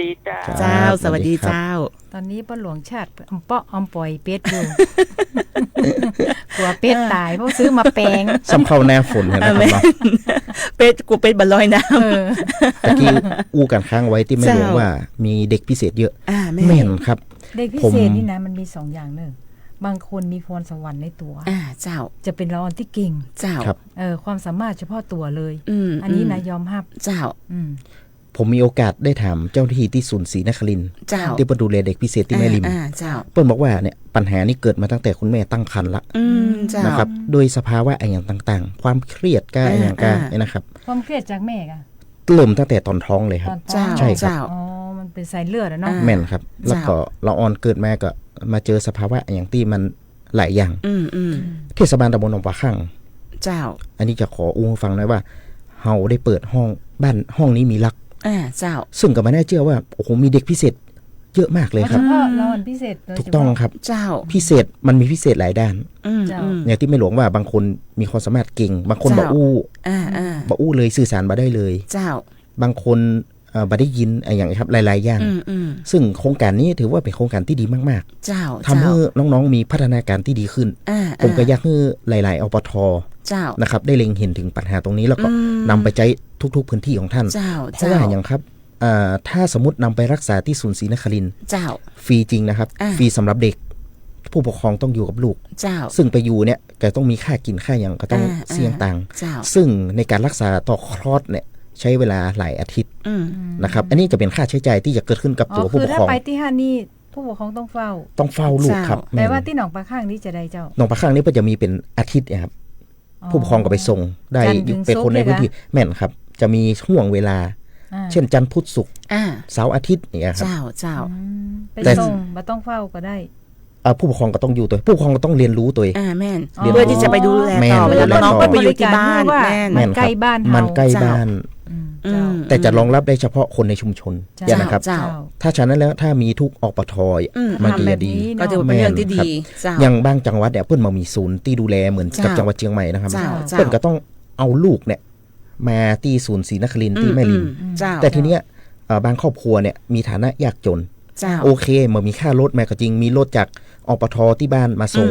ดีจ้า ครับ เจ้าสวัสดีเจ้า ตอนนี้ป้าหลวงชาติอำเปาะอำปล่อยเป็ดอยู่ กลัวเป็ดตายเพราะซื้อมาแปลง ซ้ำเข้าหน้าฝนนะครับเนาะ เป็ดกูเป็ดบะลอยน้ เออ ตะกี้อู้กันค้างไว้ที่แม่หลวง เจ้า ว่ามีเด็กพิเศษเยอะ ำแม่ แม่นครับ เด็กพิ ผม เศษนี่นะมันมี2 อย่างเนอะบางคนมีพรสวรรค์ในตัว เจ้า จะเป็นละออนที่เก่ง เจ้า ครับ ความสามารถเฉพาะตัวเลย อั อันนี้นะยอมรับ เจ้า อืม ผมมีโอกาสได้ถามเจ้าหน้าที่ที่ศูนย์ศรีนครินทร์ เจ้า ที่เปิ้นดูแลเด็กพิเศษที่แม่ริม เจ้า เปิ้นบอกว่าเนี่ยปัญหานี้เกิดมาตั้งแต่คุณแม่ตั้งครรภ์ละ เจ้า นะครับโดยสภาวะอย่างต่างๆ ความเครียดก็อย่างก็เนี่ยนะครับ ความเครียดจากแม่กะ เริ่มตั้งแต่ตอนท้องเลยค ต รั อบ น เจ้า ท้อง ใช่ครับ เจ้า อ๋อมันเป็นสายเลือดอะเนาะ อ่า แม่นครับ แล้วก็ละออนเกิดมาก็มาเจอสภาวะอย่างที่มันหลายอย่าง เทศบาลตำบลหนองปลาข้าง เจ้า อันนี้จะขออู้ให้ฟังหน่อยว่าเฮาได้เปิดห้องบ้านห้องนี้มีรัก เจ้า ซึ่งก็ไม่น่าเชื่อว่าโอ้โหมีเด็กพิเศษเยอะมากเลยค เฉ รับ พาะละออนพิเศษโดย ถูกต้อง เฉพาะ ครับ เจ้า พิเศษมันมีพิเศษหลายด้าน เจ้า อย่างที่แม่หลวงว่าบางคนมีความสามารถเก่ง บางคน เจ้า บ่อู้ บ่ อู้เลยสื่อสารบ่ได้เลย เจ้า บางคนบ่ได้ยินอะไรอย่างนี้ครับหลายๆอย่าง ซึ่งโครงการนี้ถือว่าเป็นโครงการที่ดีมาก เจ้า ๆทำให้น้องๆมีพัฒนาการที่ดีขึ้น ผมก็อยากให้หลายๆอปท เจ้า นะครับได้เล็งเห็นถึงปัญหาตรงนี้แล้วก็นำไปใช้ทุกๆพื้นที่ของท่าน เจ้า เพราะว่าอย่างครับถ้าสมมตินำไปรักษาที่ศูนย์ศรีนครินทร์ เจ้า ฟรีจริงนะครับ ฟรีสำหรับเด็ก ผู้ปกครองต้องอยู่กับลูก เจ้า ซึ่งไปอยู่เนี่ยก็ต้องมีค่ากินค่าอย่างก็ต้องเสี่ยงตังค์ เจ้า ซึ่งในการรักษาต่อคลอดเนี่ยใช้เวลาหลายอาทิตย์นะครับอันนี้จะเป็นค่าใช้จ่ายที่จะเกิดขึ้นกับ อ๋ ตั อ วผู้ คื ป อก ถ้า ครอง ไปที่ห้านี่ผู้ปกครองต้องเฝ้า ต้องเฝ้าลูกครับ แต่ว่าที่หนองปลาข้างนี่จะได้เจ้า หนองปลาข้างนี่ก็จะมีเป็นอาทิตย์นะครับ ผู้ปกครองก็ไปส่งได้ จันทร์ถึง เป็นคนในพื้นที่แม่นครับ จะมีห่วงเวลา เช่นจันทร์พุธศุกร์เสาร์อาทิตย์เนี่ยครับ เจ้า ไป แต่ ส่งบ่ต้องเฝ้าก็ได้ ผู้ปกครองก็ต้องอยู่ตัวผู้ปกครองก็ต้องเรียนรู้ตัวเอง แม่น อ๋อ เพื่อที่จะไปดูแลต่อ แม่น แล้วน้องๆก็ไปอยู่ที่บ้าน ว่า แม่น มันใกล้บ้านเฮา มันใกล้บ้าน เจ้า แต่จะรองรับได้เฉพาะคนในชุมชน เจ้า นะครับ เจ้า ถ้าฉะนั้นแล้วถ้ามีทุกอปทมันก็จะดี ก็ถือว่าเป็นเรื่องที่ดีเจ้า อย่างบางจังหวัดเนี่ยเพิ่นมามีศูนย์ที่ดูแลเหมือนกับ เจ้า จังหวัดเชียงใหม่นะครับ เจ้า เพิ่นก็ต้องเอาลูกเนี่ยมาที่ศูนย์ศรีนครินทร์ที่แม่ริม เจ้า แต่ทีเนี้ยบางครอบครัวเนี่ยมีฐานะยากจน เจ้า โอเคมันมีค่ารถแม้ก็จริงมีรถจากอปทที่บ้านมาส่ง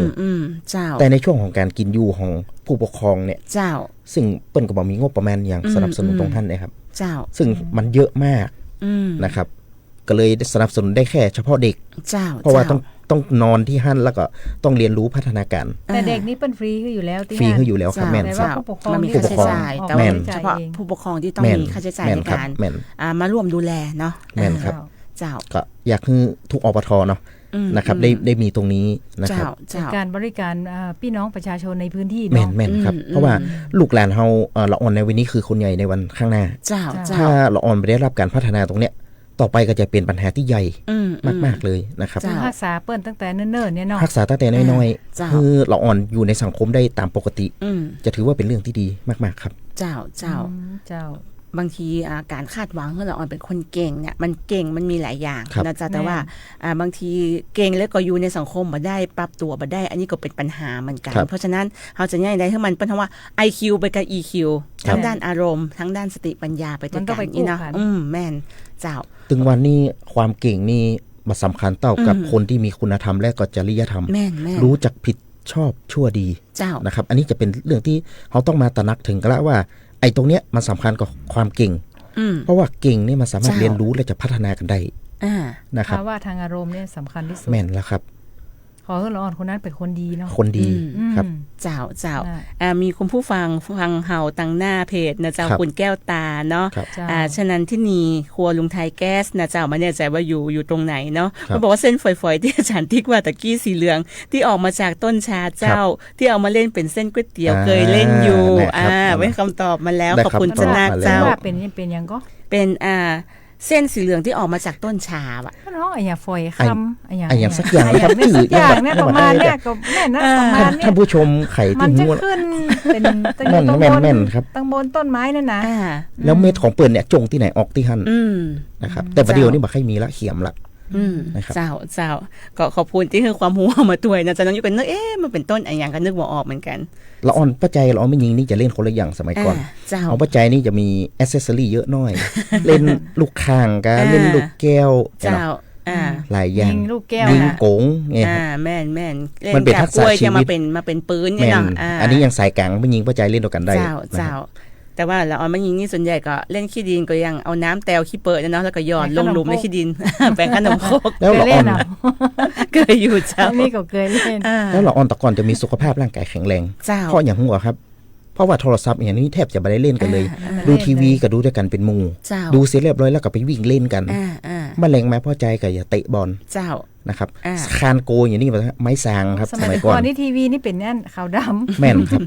เจ้า แต่ในช่วงของการกินอยู่ของผู้ปกครองเนี่ย เจ้า ซึ่งเปิ้นก็บอกมีงบประมาณอย่างสนับสนุนตรงท่านนะครับ เจ้า ซึ่งมันเยอะมากนะครับ ก็เลยสนับสนุนได้แค่เฉพาะเด็ก เจ้า เพราะว่าต้องนอนที่หั่นแล้วก็ต้องเรียนรู้พัฒนาการ แต่เด็กนี่เป็นฟรีคืออยู่แล้วที่ ฟรี ห้า คืออยู่แล้วครับแม่น แต่ ค ว่า รับ ผู้ปกครอง มันมี นี่ ค่าใช้จ่าย ออก แต่ว่า ออก เฉ จ่าย พาะ เอง ผู้ปกครองที่ต้อง แม่น มีค่าใช้จ่าย แม่ ใน นครับ การ แม่น มาร่วมดูแลเนาะ แม่นครับ เจ้า ก็อยากให้ทุกอปทเนาะนะครับได้มีตรงนี้นะครับ เจ้า การบริการพี่น้องประชาชนในพื้นที่ แม่น เนาะ แม่นครับ เพราะว่าลูกหลานเฮาละอ่อนในวันนี้คือคนใหญ่ในวันข้างหน้า เจ้า ถ้าละอ่อนไปได้รับการพัฒนาตรงเนี้ยต่อไปก็จะเป็นปัญหาที่ใหญ่มากๆเลยนะครับ จะรักษาเปิ้นตั้งแต่เนิ่นๆเนี่ยเนาะ รักษาตั้งแต่น้อย เจ้า ๆคือละอ่อนอยู่ในสังคมได้ตามปกติ อืม จะถือว่าเป็นเรื่องที่ดีมากๆครับ เจ้า เจ้า บางทีการคาดหวังให้เราออนเป็นคนเก่งเนี่ยมันเก่งมันมีหลายอย่างนะจ๊ะแต่ว่าบางทีเก่งแล้วก็อยู่ในสังคมบ่ได้ปรับตัวบ่ได้อันนี้ก็เป็นปัญหาเหมือนกันเพราะฉะนั้นเราจะแยกได้ให้มันเป็นคำว่า IQ ไปกับ EQ ทั้งด้านอารมณ์ทั้งด้านสติปัญญาไปด้วยกันนี่นะแม่นเจ้าถึงวันนี้ความเก่งนี่มาสำคัญเท่ากับคนที่มีคุณธรรมและก็จริยธรรมรู้จักผิดชอบชั่วดีนะครับอันนี้จะเป็นเรื่องที่เขาต้องมาตระหนักถึงกันแล้วว่าไอ้ตรงเนี้ยมันสำคัญกับความเก่งเพราะว่าเก่งนี่มันสามารถเรียนรู้และจะพัฒนากันได้นะครับเพราะว่าทางอารมณ์เนี่ยสำคัญที่สุดแม่นแล้วครับขอให้ละอ่อนคนนั้นเป็นคนดีเนาะคนดีครับเจ้ามีคุณผู้ฟังเฮาตั้งหน้าเพจนะเจ้าคุณแก้วตาเนาะฉะนั้นที่นี่ครัวลุงไทยแก๊สนะเจ้าไม่แน่ใจว่าอยู่ตรงไหนเนาะเขาบอกว่าเส้นฝอยๆที่อาจารย์ติ๊กว่าตะกี้สีเหลืองที่ออกมาจากต้นชาเจ้าที่เอามาเล่นเป็นเส้นก๋วยเตี๋ยวเคยเล่นอยู่ไว้คำตอบมาแล้วขอบคุณจนาเจ้าเป็นยังก็เป็นเส้นสีเหลืองที่ออกมาจากต้นชาอ่ะน้องไอ้ฝอยคำไอ้อย่างสักอย่างครับสักอย่างเนี่ยประมาณเนี่ยก็แม่นะประมาณเนี่ยท่านผู้ชมไข่ที่ม้วนขึ้นเป็นแม่นครับตั้งบนต้นไม้นั่นนะแล้วเม็ดของเปิ่นเนี่ยจงที่ไหนออกที่หั่นนะครับแต่ประเดี๋ยวนี้บ่ค่อยมีละเขียมละเจ้าก็ขอบคุณที่ให้ความรู้มาด้วยนะจ๊ะน้องอยู่กันนึกมันเป็นต้นอะไรอย่างกันนึกว่าออกเหมือนกันละอ่อนป้าใจละอ่อนไม่ยิงนี่จะเล่นคนละอย่างสมัยก่อนของป้าใจนี่จะมีแอคเซสซอรี่เยอะน้อยเล่นลูกข่างกันเล่นลูกแก้วเจ้าหลายอย่างลูกแก้วยิงโกงไงแม่นมันเป็นทักษะชีวิตมาเป็นปืนเนี่ยอันนี้ยังสายกลางไม่ยิงป้าใจเล่นด้วยกันได้เจ้าแต่ว่าละออนมันยิงนี่ส่วนใหญ่ก็เล่นขี้ดินก็ยังเอาน้ำแตวขี้เปิดเนาะแล้วก็หยอดลงหลุมในขี้ดินแบ่งขนมโคกแล้วละอ่อนเคยอยู่เจ้านี่ก็เคยเล่นแล้วละอ่อนตะก่อนจะมีสุขภาพร่างกายแข็งแรงเพราะอย่างหัวครับเพราะว่าโทรศัพท์อย่างนี้แทบจะไม่ได้เล่นกันเลยดูทีวีก็ดูด้วยกันเป็นหมู่ดูเสร็จเรียบร้อยแล้วก็ไปวิ่งเล่นกันมะเร็งแม่พ่อใจก็อย่าเตะบอลนะครับคานโกอย่างนี้ไม้สางครับสมัยก่อนนี่ทีวีนี่เป็นนั่นขาวดำแม่นครับ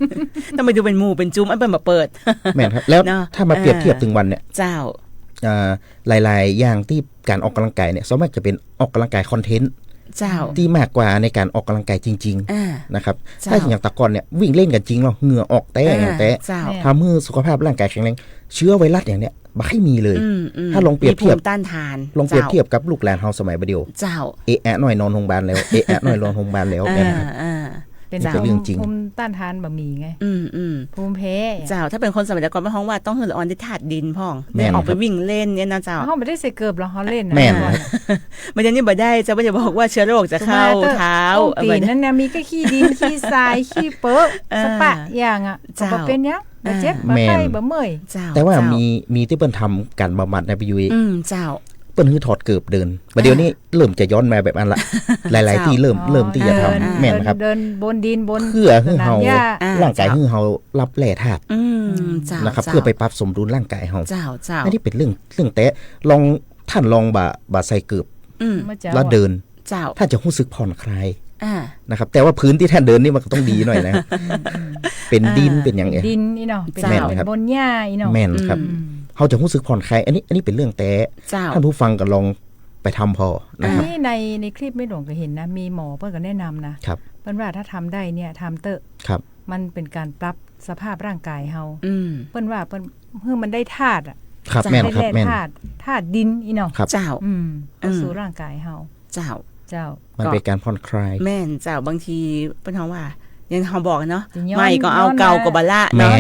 ต้องไปดูเป็นหมู่เป็นจุ้มอันเป็นมาเปิดแม่นครับแล้วถ้ามาเปรียบเทียบถึงวันเนี่ยเจ้าหลายๆอย่างที่การออกกำลังกายเนี่ยส่วนมากจะเป็นออกกำลังกายคอนเทนต์ที่มากกว่าในการออกกำลังกายจริงๆนะครับถ้าอย่างตะกอนเนี่ยวิ่งเล่นกันจริงเราเหงื่อออกแต่ทำให้สุขภาพร่างกายแข็งแรงเชื้อไวรัสอย่างเนี้ยไม่ค่อยมีเลยถ้าลองเปรียบเทียบต้านทานลองเปรียบเทียบกับลูกหลานเฮาสมัยบัดเดียวเอะหน่อยนอนโรงพยาบาลแล้วเอะหน่อยนอนโรงพยาบาลแล้วเป็นเรื่องจริงภูมิต้านทานบะหมี่ไงภูมิแพ้เจ้าถ้าเป็นคนสมัยก่อนไม่ฮ้องว่าต้องหือออนได้ถาดดินพ่องได้ออกไปวิ่งเล่นเนี่ยนะเจ้าห้องไม่ได้ใส่เกิบหรอเขาเล่นแม่มันยังนี่บ่ได้เจ้าไม่จะบอกว่าเชื้อโรคจะเข้าเท้าตีนนั่นเนี่ยมีก็ขี้ดินขี้ทรายขี้เป๊ะสปะอย่างอ่ะจะเป็นยังเจ็บบ่ไข้บ่เมื่อยแต่ว่ามีที่เปิ้นทำการบำบัดในปียุ้ยเจ้าเปิ้นคือถอดเกือบเดินประเดี๋ยวนี้เริ่มจะย้อนมาแบบนั้นละหลายๆที่เริ่มที่จะทำแม่นครับเดินบนดินบนเพื่อให้เฮาร่างกายให้เฮารับแร่ธาตุนะครับเพื่อไปปรับสมดุลร่างกายเฮาอันนี้เป็นเรื่องแต่ท่านลองบ่ใส่เกือบแล้วเดินท่านจะรู้สึกผ่อนคลายนะครับแต่ว่าพื้นที่ท่านเดินนี่มันต้องดีหน่อยนะเป็นดินเป็นอย่างเงี้ยดินนี่เนาะเป็นบนหญ้าอีเนาะแม่นครับเขาจะรู้สึกผ่อนคลายอันนี้เป็นเรื่องแต่ท่านผู้ฟังก็ลองไปทำพอนะครับนี่ในคลิปไม่หลวงก็เห็นนะมีหมอเพิ่นก็แนะนำนะเพิ่นว่าถ้าทำได้เนี่ยทำเตอะมันเป็นการปรับสภาพร่างกายเฮาเพิ่นว่าเพิ่นเพื่อมันได้ธาตุอ่ะแม่นครับแม่นธาตุดินอีเนาะเจ้าเข้าสู่ร่างกายเฮาเจ้ามันเป็นการผ่อนคลายแม่นเจ้าบางทีเพิ่นเฮาว่ายังเขาบอกเนาะไม่ก็เอาเก่ากับบะละเนาะ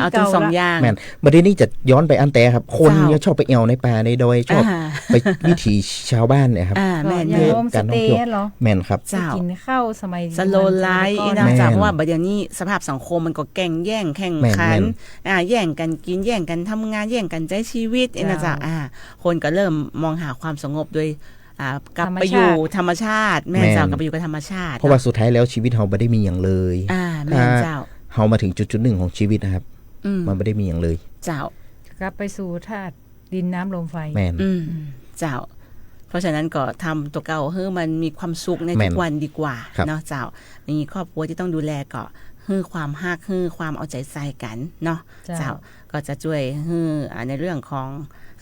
เอาทั้งสองอย่างแม่นบัดนี้จะย้อนไปอันแต่ครับคนยังชอบไปแอวในป่าในดอยชอบไปวิถีชาวบ้านเนี่ยครับแม่นการท่องเที่ยวแม่นครับกินข้าวสมัยสโลไลฟ์นะจ๊ะเพราะว่าบัดนี้สภาพสังคมมันก็แข่งแย่งแข่งขันแย่งกันกินแย่งกันทำงานแย่งกันใช้ชีวิตนะจ๊ะคนก็เริ่มมองหาความสงบโดยกลับไปอยู่ธรรมชาติแม่เจ้ากลับไปอยู่กับธรรมชาติเพราะว่าสุดท้ายแล้วชีวิตเฮาไม่ได้มีอย่างเลยแม่เจ้าเฮามาถึงจุดหนึ่งของชีวิตนะครับมันไม่ได้มีอย่างเลยเจ้าก ลับไปสู่ธาตุดินน้ำลมไฟแม่นเจ้าเพราะฉะนั้นก็ทำตัวเก่าให้มันมีความสุขในทุกวันดีกว่าเนาะเจ้ามีครอบครัวที่ต้องดูแลก็ให้ความฮักให้ความเอาใจใส่กันเนาะเจ้าก็จะช่วยให้ในเรื่องของ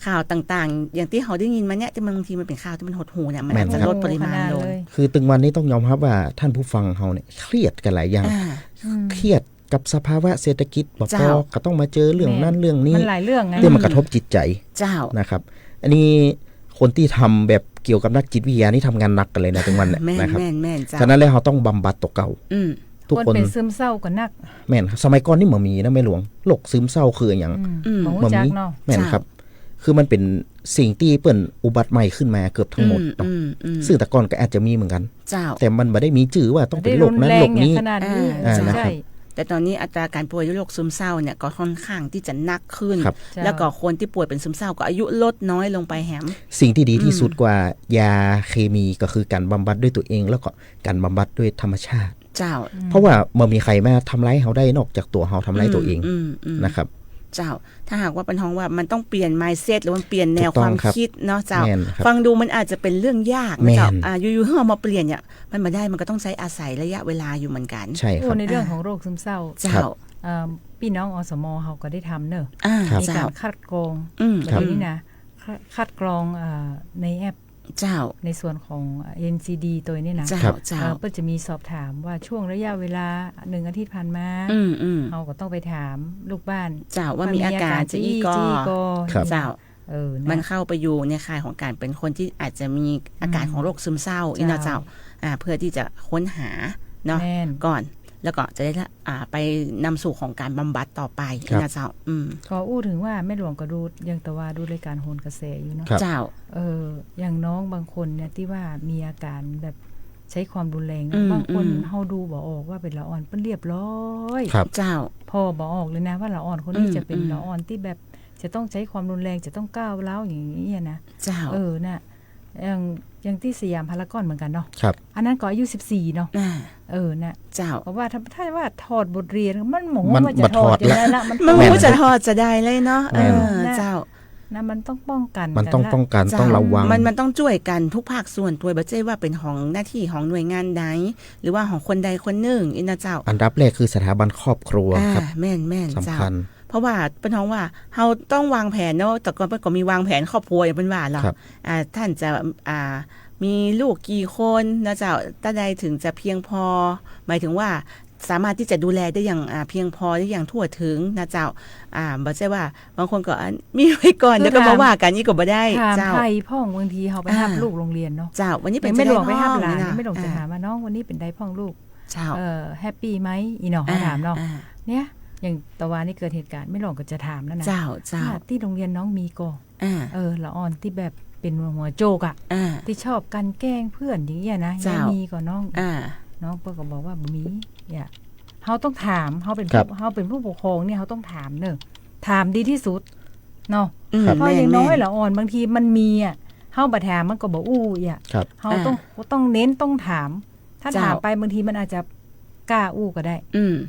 ข่าวต่างๆอย่างที่เขาได้ยินมาเนี่ยที่บางทีมันเป็นข่าวที่มันหดหูเนี่ยมันอาจจะลดปริมาณลงคือตึงวันนี้ต้องยอมรับว่าท่านผู้ฟังเขาเนี่ยเครียดกันหลายอย่างเครียด กับสภาวะเศรษฐกิจบ่พ เจ้า อก็ต้องมาเจอเรื่องนั้นเรื่องนี้ มันหลายเรื่องไง ที่มันกระทบจิตใจ เจ้า นะครับ อันนี้คนที่ทำแบบเกี่ยวกับนักจิตวิทยานี่ทำงานหนักกันเลยนะถึงวันเนี่ย แม่น นะครับ แม่นแม่นเจ้า ฉะนั้นแล้วเราต้องบำบัดตัวเก่า อืม ทุก คน คน เป็นซึมเศร้าก็นัก แม่นครับสมัยก่อนนี่บ่มีนะแม่หลวงโรคซึมเศร้าคืออย่าง อืม ของ บ่ จัก มี เนาะ แม่นครับ คือมันเป็นสิ่งที่เปิ้นอุบัติใหม่ขึ้นมาเกือบทั้งหมดเนาะ อืม ซึ่งแต่ก่อนก็อาจจะมีเหมือนกัน เจ้า แต่มันไม่ได้มีชื่อว่าต้องเป็นโรคนั้น ได้ โร รุ คน แรง นี้ อย่างขนาดนี้ อ่า ใช่ นะครับ แต่ตอนนี้อัตราการป่วยด้วยโรคซึมเศร้าเนี่ยก็ค่อนข้างที่จะหนักขึ้น ครับ แล้วก็คนที่ป่วยเป็นซึมเศร้าก็อายุลดน้อยลงไปแหม สิ่งที่ดีที่สุดกว่ายาเคมีก็คือการบำบัดด้วยตัวเอง แล้วก็การบำบัดด้วยธรรมชาติ เจ้า เพราะว่ามันมีใครมาทำร้ายเขาได้นอกจากตัวเขาทำร้ายตัวเอง ม นะครับ เจ้า ถ้าหากว่าเป็นท้องว่ามันต้องเปลี่ยน mindset หรือมันเปลี่ยนแนว ถูกต้ ค อ วาง ม ครับ คิดเนาะเจ้า แม่นครับ ฟังดูมันอาจจะเป็นเรื่องยาก แม่ นะเจ้าน อยู่ๆให้เอามาเปลี่ยนเนี่ยมันมาได้มันก็ต้องใช้อาศัยระยะเวลาอยู่เหมือนกัน ใช่ค พู รั ด บ ในเรื่องของโรคซึมเศร้า เจ้า พี่น้องอสมเขาก็ได้ทำเนอะ ครับ มี เจ้า การคัดกรอง ค แบ รั บบ นี้นะคัดกรองในแอป เจ้า ในส่วนของ NCD ตัวนี้นะ เจ้า ครับ เจ้า ก็จะมีสอบถามว่าช่วงระยะเวลา1 อาทิตย์ผ่านมา อืม เราก็ต้องไปถามลูกบ้าน เจ้าว่ามีอาการจะอีก จี้ก็ ครับ เจ้า นะ มันเข้าไปอยู่ในข่ายของการเป็นคนที่อาจจะมีอาการของโรคซึมเศร้าอีกนะเจ้าเพื่อที่จะค้นหาเนาะ แม่น ก่อน แล้วก็จะได้ไปนำสู่ของการบำบัดต่อไป ครับ นะเจ้า ก็อู้ถึงว่าแม่หลวงก็ดูยังแต่ว่าดูรายการโหนกระแสอยู่เนาะ ครับ เจ้า อย่างน้องบางคนเนี่ยที่ว่ามีอาการแบบใช้ความรุนแรง อืม บางคน อืม เฮาดูบ่ออกว่าเป็นละอ่อนเป็นเรียบร้อย ครับ เจ้า พอบ่ออกเลยนะว่าละอ่อนคนนี้ อืม จะเป็น อืม ละอ่อนที่แบบจะต้องใช้ความรุนแรงจะต้องก้าวร้าวอย่างนี้นะ เจ้า น่ะอย่างที่สยามพารากอนเหมือนกันเนาะ ครับ อันนั้นก็อายุ14เนาะ อ่า น่ะ เจ้า เพราะว่าถ้าว่าถอดบทเรียนมันหมู มัน ว่าจะ บ่ ถอด ถอด อย่างนั้นละมัน มัน ถอด ไม่รู้จะทอดจะได้เลยเนาะ แม่น เจ้า นะมันต้องป้องกัน มันต้อง ละ ป้องกัน เจ้า ต้องระวัง มันต้องช่วยกันทุกภาคส่วนตัวบัจเจว่าเป็นของหน้าที่ของหน่วยงานใดหรือว่าของคนใดคนหนึ่งอินะเจ้า อันดับแรกคือสถาบันครอบครัวครับ แม่น สำ เจ้า คัญ เพราะว่าเป็นท้องว่าเราต้องวางแผนเนาะแต่ก่อนเป็นก็มีวางแผนครอบครัวอย่างเป็นว่าเหรอ ครับ ท่านจะมีลูกกี่คนนะเจ้าถ้าใดถึงจะเพียงพอ หมายถึงว่าสามารถที่จะดูแลได้อย่างเพียงพอได้อย่างทั่วถึงนะเจ้าบอกใช่ว่าบางคนก็มีไว้ก่อนเดี๋ยวก็มาว่ากันนี่ก็บ่ได้ ถาม เจ้า ไทยพ่องบางทีเขาไปรับลูกโรงเรียนเนาะ เจ้าวันนี้เป็น ไม่หลวงไป จะด้ ห้าม พ่อ หลาน นะ ไม่หลวงจะถามว่าน้องวันนี้เป็นได้พ่องลูก เจ้า แฮปปี้ไหมอีน้องเขาถามเนาะ อ่ เนี่ยอย่างตะวันนี่เกิดเหตุการณ์ไม่หลวงก็จะถามแล้วนะ เจ้าเจ้า ว่าที่โรงเรียนน้องมีก็ ละอ่อนที่แบบเป็นหัวโจกอะที่ชอบกันแกล้งเพื่อนอย่างเงี้ยนะยังมีก่อนน้องเปิ้ลก็บอกว่าบ่มีเนี่ยเขาต้องถามเขาเป็น ครับ เขาเป็นผู้ปกครองเนี่ยเขาต้องถามเนอะถามดีที่สุดเนาะ ครับ เพราะอย่างน้อยละอ่อนบางทีมันมีอ่ะเฮาบ่ถามมันก็บ่อู้อ่ะ ครับ เฮาต้องเน้นต้องถาม ถ้า เจ้า ถามไปบางทีมันอาจจะกล้าอู้ก็ได้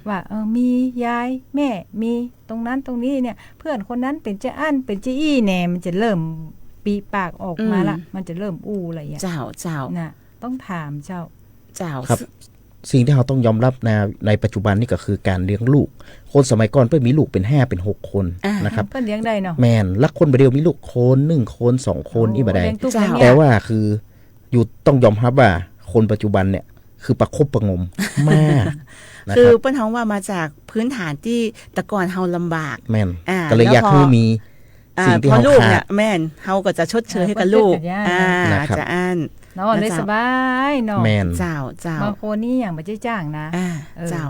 ว่ามียายแม่มีตรงนั้นตรงนี้เนี่ย เพื่อนคนนั้นเป็นเจ้าอั้นเป็นเจ้าอี้แหน่มันจะเริ่มปีปากออกมาละมันจะเริ่มอู้อะไรอย่างเงี้ย เจ้า น่ะต้องถามเจ้า ครับ สิ่งที่เราต้องยอมรับในปัจจุบันนี่ก็คือการเลี้ยงลูก คนสมัยก่อนเพื่อมีลูกเป็น5เป็น6คนนะครับ ก็เลี้ยงได้เนาะ แมนลักคนไปเดียวมีลูกคน1คน2คนอีบ่ได้ เลี้ยงตุ๊ก เจ้า เลี้ยง แต่ เนี่ย ว่าคืออยู่ต้องยอมรับว่าคนปัจจุบันเนี่ยคือประคบประหงมมากนะ คื ค อ รับ เปิ้นท้องว่ามาจากพื้นฐานที่แต่ก่อนเฮาลำบาก แมน อ่า ก็เลยอยาก แล้วพอ ให้มีสิ่งที่ พอ เขา ลูก ขา เนี่ ด ยแม่นเฮาก็จะชดเชยให้กับลูก นะครับ จะอ่าน นอนเลยสบายเนาะ แมน เจ้า บางคนนี่อย่างไม่ใช่จ้างนะ เจ้า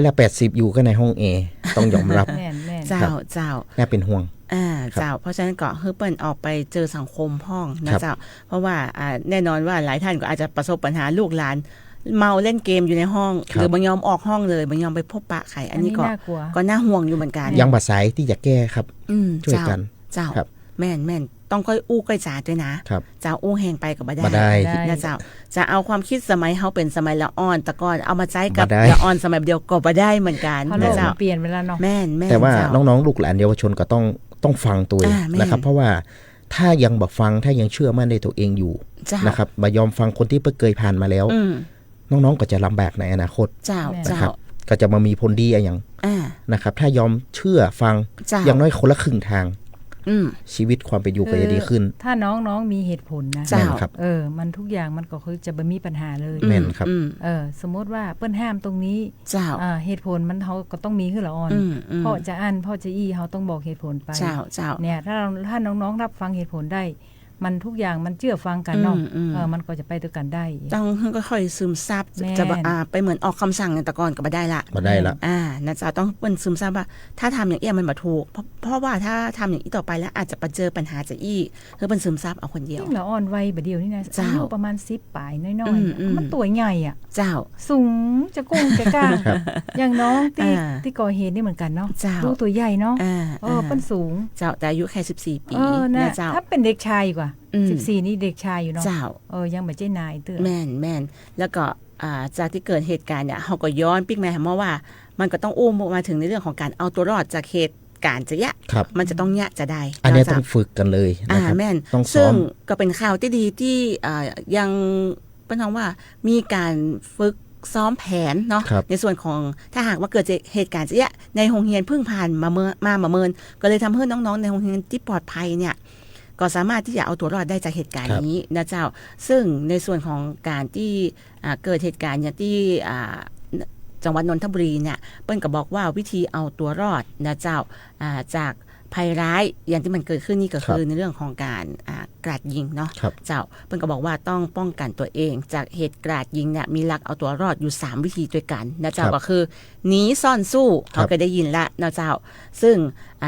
180อยู่ก็ในห้องเอต้องยอมรับ แม่น เจ้าเจ้า น่าเป็นห่วง เจ้าเพราะฉะนั้นก็ให้เปิ้นออกไปเจอสังคมพ่องนะครับ เจ้าเพราะว่าแน่นอนว่าหลายท่านก็อาจจะประสบปัญหาลูกหลานเมาเล่นเกมอยู่ในห้อง ครับ หรือบ่ยอมออกห้องเลยบ่ยอมไปพบปะใครอันนี้ก็ น่ากลัว ก็น่าห่วงอยู่เหมือนกัน ยังบัดสายที่จะแก้ครับ ช่วยกัน เจ้า ครับ แม่นต้องค่อยอู้ค่อยจ๋าด้วยนะครับ เจ้าอู้แหงไปก็บ่ บ่ได้ นะเจ้าจะเอาความคิดสมัยเฮาเป็นสมัยละอ่อนแต่ก่อนเอามาใช้กับ บ่ได้ ละอ่อนสมัยเดียวก็บ่ได้เหมือนกัน เพราะโล นะ ก เจ้า มันเปลี่ยนไปแล้วเนาะ แม่น แต่ว่า เจ้ น้องๆลูกหลานเยาวชนก็ต้องฟังตัวเอง แม่น นะครับ เพราะว่าถ้ายังแบบฟังถ้ายังเชื่อมั่นในตัวเองอยู่ เจ้า นะครับบ่ยอมฟังคนที่เคยผ่านมาแล้ว น้องๆก็จะลำบากในอนาคต เจ้า นะ เจ้า ครับ ก็จะมามีผลดีอย่างนะครับ ถ้ายอมเชื่อฟัง เจ้า อย่างน้อยคนละครึ่งทาง ชีวิตความเป็นอยู่ก็จะดีขึ้น ถ้าน้องมีเหตุผลนะ แม่นครับ มันทุกอย่างมันก็คือจะบ่มีปัญหาเลย แม่นครับ สมมติว่าเปิ้นห้ามตรงนี้ เจ้า เหตุผลมันเฮาก็ต้องมีคือละอ่อนพ่อจะอั้นพ่อจะอี้เฮาต้องบอกเหตุผลไป เจ้า เนี่ยถ้าน้องๆรับฟังเหตุผลได้ มันทุกอย่างมันเชื่อฟังกันเนาะมันก็จะไปด้วยกันได้ ต้องค่อยๆซึมซับจะไปเหมือนออกคำสั่งในตะกอนก็บ่ได้ละนะเจ้าต้องเปิ้นซึมซับว่าถ้าทำอย่างเอี้ยมันบ่ถูกเพราะว่าถ้าทำอย่างอีต่อไปแล้วอาจจะไปเจอปัญหาจะอี้คือเปิ้นซึมซับเอาคนเดียวจริงเหรออ่อนวัยบัดเดียวนี่นะอายุประมาณ10ปลายน้อยๆมันตัวใหญ่อ่ะ เจ้า สูงจะกุ้งจะกล้าอย่างน้องที่ก่อเหตุนี่เหมือนกันเนาะดูตัวใหญ่เนาะเปิ้นสูงเจ้าแต่อายุแค่14 ปีนะเจ้าถ้าเป็นเด็กชายกว่า14นี่เด็กชายอยู่เนาะเจ้ายังบ่ใช่นายเตื้อแม่นแล้วก็จากที่เกิดเหตุการณ์เนี่ยเฮาก็ย้อนปิ๊กแม่มาว่ามันก็ต้องอุ้มมาถึงในเรื่องของการเอาตัวรอดจากเหตุการณ์จะยะมันจะต้องยะจะได้อันนี้ต้องฝึกกันเลยนะครับแม่นต้องซึ่งก็เป็นข่าวที่ดีที่ยังเป็นน้องว่ามีการฝึกซ้อมแผนเนาะในส่วนของถ้าหากว่าเกิดเหตุการณ์จะยะในโรงเรียนเพิ่งผ่านมาเมินก็เลยทำให้น้องๆในโรงเรียนที่ปลอดภัยเนี่ยก็สามารถที่จะเอาตัวรอดได้จากเหตุการณ์นี้นะเจ้าซึ่งในส่วนของการที่เกิดเหตุการณ์อย่างที่จังหวัดนนทบุรีเนี่ยเปิ้ลก็บอกว่าวิธีเอาตัวรอดนะเจ้าจากภัยร้ายอย่างที่มันเกิดขึ้นนี่ก็คือในเรื่องของการกราดยิงเนาะเจ้าเปิ้ลก็บอกว่าต้องป้องกันตัวเองจากเหตุกราดยิงเนี่ยมีหลักเอาตัวรอดอยู่3วิธีด้วยกันนะเจ้าก็คือหนีซ่อนสู้เขาเคยได้ยินละนะเจ้าซึ่ง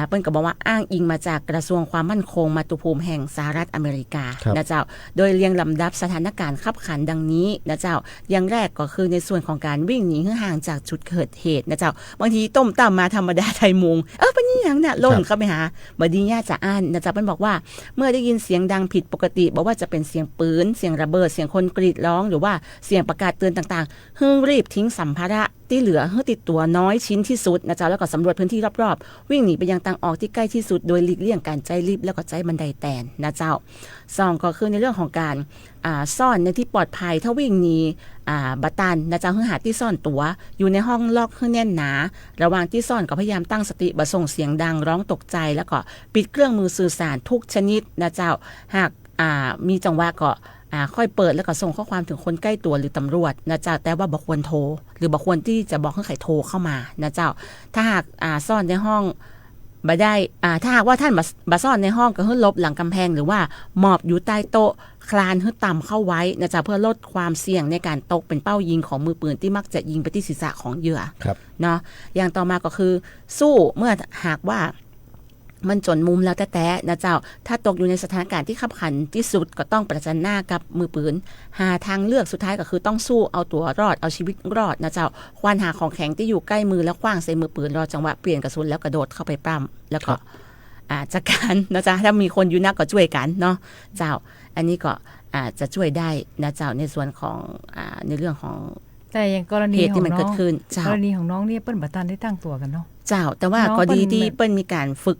เปิ้ลก็บอกว่าอ้างอิงมาจากกระทรวงความมั่นคงมาตุภูมิแห่งสหรัฐอเมริกานะเจ้าโดยเรียงลำดับสถานการณ์ขับขันดังนี้นะเจ้าอย่างแรกก็คือในส่วนของการวิ่งหนีห่างจากจุดเกิดเหตุนะเจ้าบางทีต้มตำมาธรรมดาไทยมุงเป็นอย่างน่ะล่นเข้าไปหาบดีญาจะอ่านนะเจ้าเปิ้ลบอกว่าเมื่อได้ยินเสียงดังผิดปกติบอกว่าจะเป็นเสียงปืนเสียงระเบิดเสียงคนกรีดร้องหรือว่าเสียงประกาศเตือนต่างๆให้รีบทิ้งสัมภาระที่เหลือให้ติดตัวน้อยชิ้นที่สุดนะเจ้าแล้วก็สำรวจพื้นที่รอบๆวิ่งหนีไปยังทางออกที่ใกล้ที่สุดโดยหลีกเลี่ยงการใจรีบแล้วก็ใจบันไดแตนนะเจ้า2ก็คือในเรื่องของการซ่อนในที่ปลอดภัยถ้าวิ่งหนีบัตันนะเจ้าให้หาที่ซ่อนตัวอยู่ในห้องล็อกให้แน่นหนาระหว่างที่ซ่อนก็พยายามตั้งสติบ่ส่งเสียงดังร้องตกใจแล้วก็ปิดเครื่องมือสื่อสารทุกชนิดนะเจ้าหากมีจังหวะก็ค่อยเปิดแล้วก็ส่งข้อความถึงคนใกล้ตัวหรือตำรวจนะเจ้าแต่ว่าบ่ควรโทรหรือบ่ควรที่จะบอกให้ใครโทรเข้ามานะเจ้าถ้าหากซ่อนในห้องบ่ได้ถ้าหากว่าท่านบ่ซ่อนในห้องก็ให้ลบหลังกำแพงหรือว่าหมอบอยู่ใต้โต๊ะคลานให้ต่ำเข้าไว้นะจ๊ะเพื่อลดความเสี่ยงในการตกเป็นเป้ายิงของมือปืนที่มักจะยิงไปที่ศีรษะของเหยื่อเนาะอย่างต่อมาก็คือสู้เมื่อหากว่ามันจนมุมแล้วแต่นะเจ้าถ้าตกอยู่ในสถานการณ์ที่ขับขันที่สุดก็ต้องประจันหน้ากับมือปืนหาทางเลือกสุดท้ายก็คือต้องสู้เอาตัวรอดเอาชีวิตรอดนะเจ้าควานหาของแข็งที่อยู่ใกล้มือแล้วขว้างใส่มือปืนรอจังหวะเปลี่ยนกระสุนแล้วกระโดดเข้าไปปล้ำแล้วก็จัดการนะจ๊ะถ้ามีคนอยู่นักก็ช่วยกันเนาะเจ้าอันนี้ก็จะช่วยได้นะเจ้าในส่วนของในเรื่องของแต่อย่างกรณีของน้องกรณีของน้องเนี่ยเปิ้ลบ่ทันได้ตั้งตัวกันเนาะเจ้าแต่ว่าก็ดีที่เปิ้ลมีการฝึก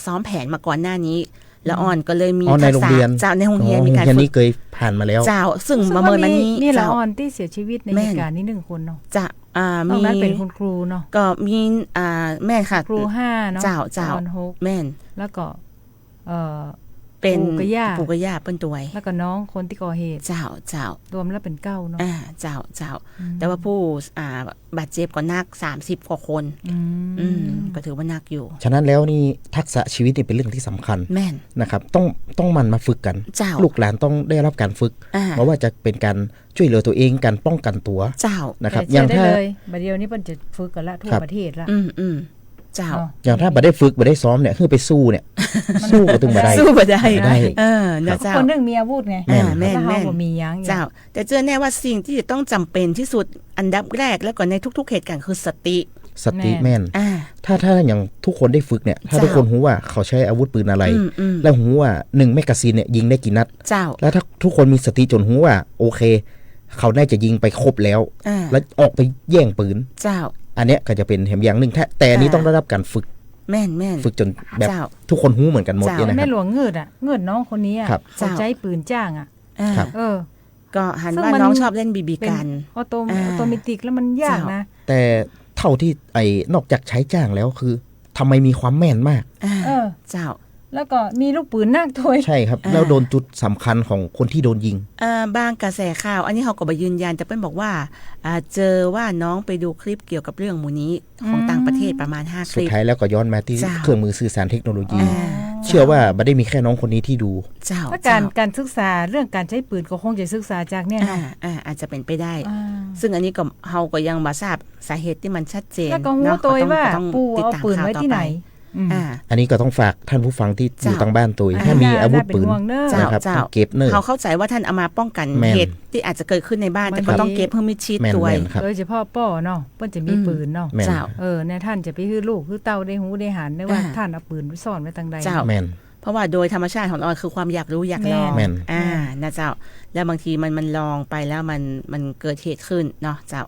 ซ้อมแผนมาก่อนหน้านี้แล้วอ่อนก็เลยมีทักษะเจ้าในโรงเรียนมีการฝึกนี้เคยผ่านมาแล้วเจ้าซึ่งมาเมินมานี่ละอ่อนที่เสียชีวิตในเหตุการณ์นี้1คนเนาะจะมีนั้นเป็นคุณครูเนาะก็มีแม่ค่ะครู5เนาะเจ้าแม่นแล้วก็เป็นปู่กับย่าเปิ้นตัวยแล้วก็น้องคนที่ก่อเหตุเจ้ารวมแล้วเป็น9เนาะเจ้าแต่ว่าผู้บาดเจ็บก็นัก30กว่าคนก็ถือว่านักอยู่ฉะนั้นแล้วนี่ทักษะชีวิตนี่เป็นเรื่องที่สำคัญแม่นนะครับต้องมันมาฝึกกันลูกหลานต้องได้รับการฝึกเพราะว่าจะเป็นการช่วยเหลือตัวเองการป้องกันตัวเจ้านะครับอย่างถ้าบัดเดียวนี้เปิ้นจะฝึกกันละทั่วประเทศละเจ้าอย่างถ้าบ่ได้ฝึกบ่ได้ซ้อมเนี่ยคือไปสู้เนี่ยสู้ก็ถึงบ่ได้สู้บ่ได้นะเจ้าคนนึงมีอาวุธไงแม่นบ่มีหยังเจ้าแต่เจอแน่ว่าสิ่งที่จะต้องจำเป็นที่สุดอันดับแรกแล้วก็ในทุกๆเหตุการณ์คือสติแม่นถ้าอย่างทุกคนได้ฝึกเนี่ยถ้าทุกคนรู้ว่าเขาใช้อาวุธปืนอะไรแล้วรู้ว่า1แมกกาซีนเนี่ยยิงได้กี่นัดแล้วถ้าทุกคนมีสติจนรู้ว่าโอเคเขาน่าจะยิงไปครบแล้วแล้วออกไปแย่งปืนอันเนี้ยก็จะเป็นแหมอย่างนึงแต่อันนี้ต้องได้รับการฝึกแม่นฝึกจนแบบทุกคนรู้เหมือนกันหมดเนี่ยนะครับแม่หลวงเงิดน้องคนนี้เขาใช้ปืนจ้างก็หันว่าน้องชอบเล่นบีบีกันออโตเมติกแล้วมันยากนะแต่เท่าที่นอกจากใช้จ้างแล้วคือทำไมมีความแม่นมากเจ้า แล้วก็มีลูกปืนนักถวย ใช่ครับ แล้วโดนจุดสำคัญของคนที่โดนยิง บางกระแสข่าว อันนี้เขาก็บ่ยืนยันแต่เปิ้นบอกว่าเจอว่าน้องไปดูคลิปเกี่ยวกับเรื่องหมูนี้ของต่างประเทศประมาณ5ค สุด ลิป ท้ายแล้วก็ย้อนมาที่ เจ้า เครื่องมือสื่อสารเทคโนโลยี อ่า เชื่อว่าไม่ได้มีแค่น้องคนนี้ที่ดู เจ้า ถ้า เจ้า การศึกษาเรื่องการใช้ปืนก็คงจะศึกษาจากเนี่ย อาจจะเป็นไปได้ อ่า ซึ่งอันนี้ก็เฮาก็ยังบ่ทราบสาเหตุที่มันชัดเจน แล้วก็หู เนาะ ตัวว่า ก็ต้อง ปู่ ติด เอา ตาม ปืน ข่าว ไว้ ต่อ ที่ไห ไป น อันนี้ก็ต้องฝากท่านผู้ฟังที่อยู่ เจ้า ทางบ้านตัว อ่า ถ้ามีอาวุธปืน น่าเป็นห่วงเนอะ นะครับ เจ้า ต้องเก็บเนอะ เขาเข้าใจว่าท่านเอามาป้องกัน แม่น เหตุที่อาจจะเกิดขึ้นในบ้าน แต่ก็ บางที ต้องเก็บเพื่อมิดชิด แม่น ตัว แม่นครับ โดยเฉพาะป้อเนาะเปิ้นจะมีปืนเนาะ แม่น เจ้า เนี่ยท่านจะไปฮื้อลูกฮื้อเต้าได้หูได้หันได้ว่า อ่า ท่านเอาปืนไปซ่อนไว้ทางใด เจ้า แม่น เพราะว่าโดยธรรมชาติของเราคือความอยากรู้อยากลอง แม่น นะเจ้า แล้วบางทีมันลองไปแล้วมันเกิดเหตุขึ้นเนาะเจ้า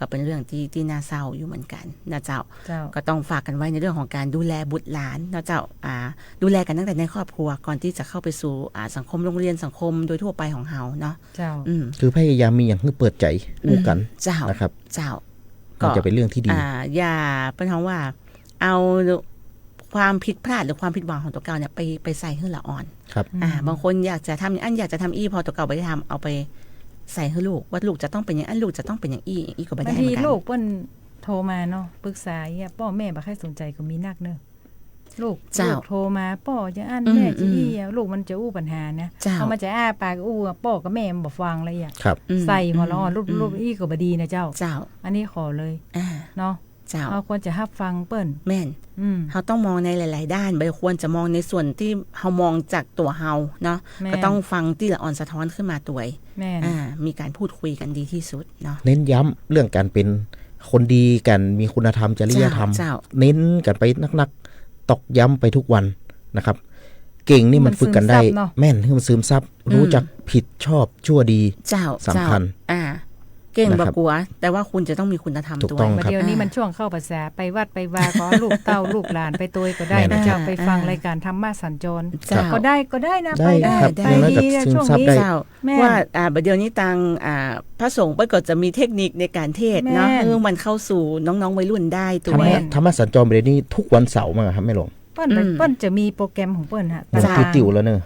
ก็เป็นเรื่องที่น่าเศร้าอยู่เหมือนกันนะเจ้า เจ้า ก็ต้องฝากกันไว้ในเรื่องของการดูแลบุตรหลานนะเจ้าดูแลกันตั้งแต่ในครอบครัวก่อนที่จะเข้าไปสู่สังคมโรงเรียนสังคมโดยทั่วไปของเฮาเนาะ เจ้า อืม คือพยายามมีอย่างให้เปิดใจอู้กัน เจ้า นะครับ เจ้า มันจะเป็นเรื่องที่ดี อย่าเป็นคำว่า เอาความผิดพลาดหรือความผิดหวังของตัวเก่าเนี่ยไปใส่ให้ละอ่อน ครับ บางคนอยากจะทำอยากจะทำพอตัวเก่าไม่ได้ทำเอาไปใส่ให้ลูกว่าลูกจะต้องเป็นอย่างลูกจะต้องเป็นอย่างอีก็ไม่ บา ได้ ง เห ที มือนกัน ลูกเปิ้นโทรมาเนาะปรึกษาเนี่ยป้อแม่บ่ค่อยสนใจก็มีนักเนอะลูกโทรมาป้อจะอ่านแม่จะลูกมันจะอู้ปัญหานะ เจ้า พอมันจะอ้าปากอู้ป้อกับแม่มันบ่ฟังอะไรอ่ะ ครับ ใส่หัวร้อนรูปอีก็บ่ดีนะเจ้า เจ้า อันนี้ขอเลย เนาะ เจ้า เราควรจะรับฟังเปิ้น แม่นเขาต้องมองในหลาย ๆ ด้านไม่ควรจะมองในส่วนที่เฮามองจากตัวเฮาเนาะก็ต้องฟังที่ละอ่อนสะท้อนขึ้นมาตัว แม่น มีการพูดคุยกันดีที่สุดเนาะ เน้นย้ำเรื่องการเป็นคนดีกันมีคุณธรรมจริยธรรม เจ้า เน้นกันไปนักๆตอกย้ำไปทุกวันนะครับ เก่งนี่มันฝึกกันได้ แม่นให้มันซึมซับรู้จักผิดชอบชั่วดี เจ้า สำคัญ เก่ง นะครับ บกลัว แต่ว่าคุณจะต้องมีคุณธรรม ถูก ตัว ต้อง ประเดี๋ยวนี้มันช่วงเข้าภาษาไปวัดไปวาก็ลูกเต้าลูกหลานไปตัวก็ได้นะเจ้าไปฟังรายการธรรมะสัญจร เจ้า ก็ได้นะ ได้ ไป ครับ ไป อย่างน้อยก็ ดีนะ ซึม ช่วง ซับ นี้ ได้ เจ้า แม่ ว่าเดี๋ยวนี้ทางพระสงฆ์ก็จะมีเทคนิคในการเทศน์เนาะ แม่น คือมันเข้าสู่น้องๆวัยรุ่นได้ตัว ธรรมะสัญจรไปนี่ทุกวันเสาร์มาครับแม่หลวง เปิ้นจะมีโปรแกรมของเปิ้นฮะ มัน ตาราง ติวๆแล้วเนอะ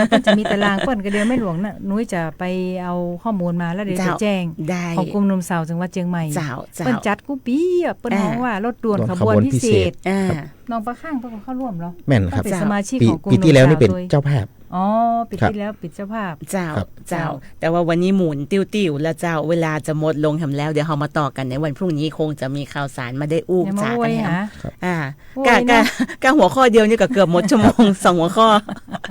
เปิ้นจะมีตารางเปิ้นก็เดียวไม่หลวงน่ะนุ้ยจะไปเอาข้อมูลมาแล้วเดี๋ยวจะแจ้ง ได้ ของกลุ่มหนุ่มสาวจังหวัดเชียงใหม่ เจ้า เปิ้นจัดกูปีอ่ะเปิ้นมองว่ารถด่วนขบวนพิเศษ น้องประข้างเปิ้นก็เข้าร่วมเหรอ แม่นครับ เป็นสมาชิก ปี ของกลุ่ม ปีที่แล้วนี่เป็น หนุ่มสาว เจ้าภาพ อ๋อปิดที่แล้วปิดเจ้าภาพ เจ้า ครับ เจ้า แต่ว่าวันนี้หมุนติ้วๆแล้วเจ้าเวลาจะหมดลงแถมแล้วเดี๋ยวเรามาต่อกันในวันพรุ่งนี้คงจะมีข่าวสารมาได้อู้ อย่ามา จาก อว กัน ย แถม หา โอ้ย กะ นะ หัวข้อเดียวนี่ก็เกือบหมดชั่วโมง 2 หัวข้อ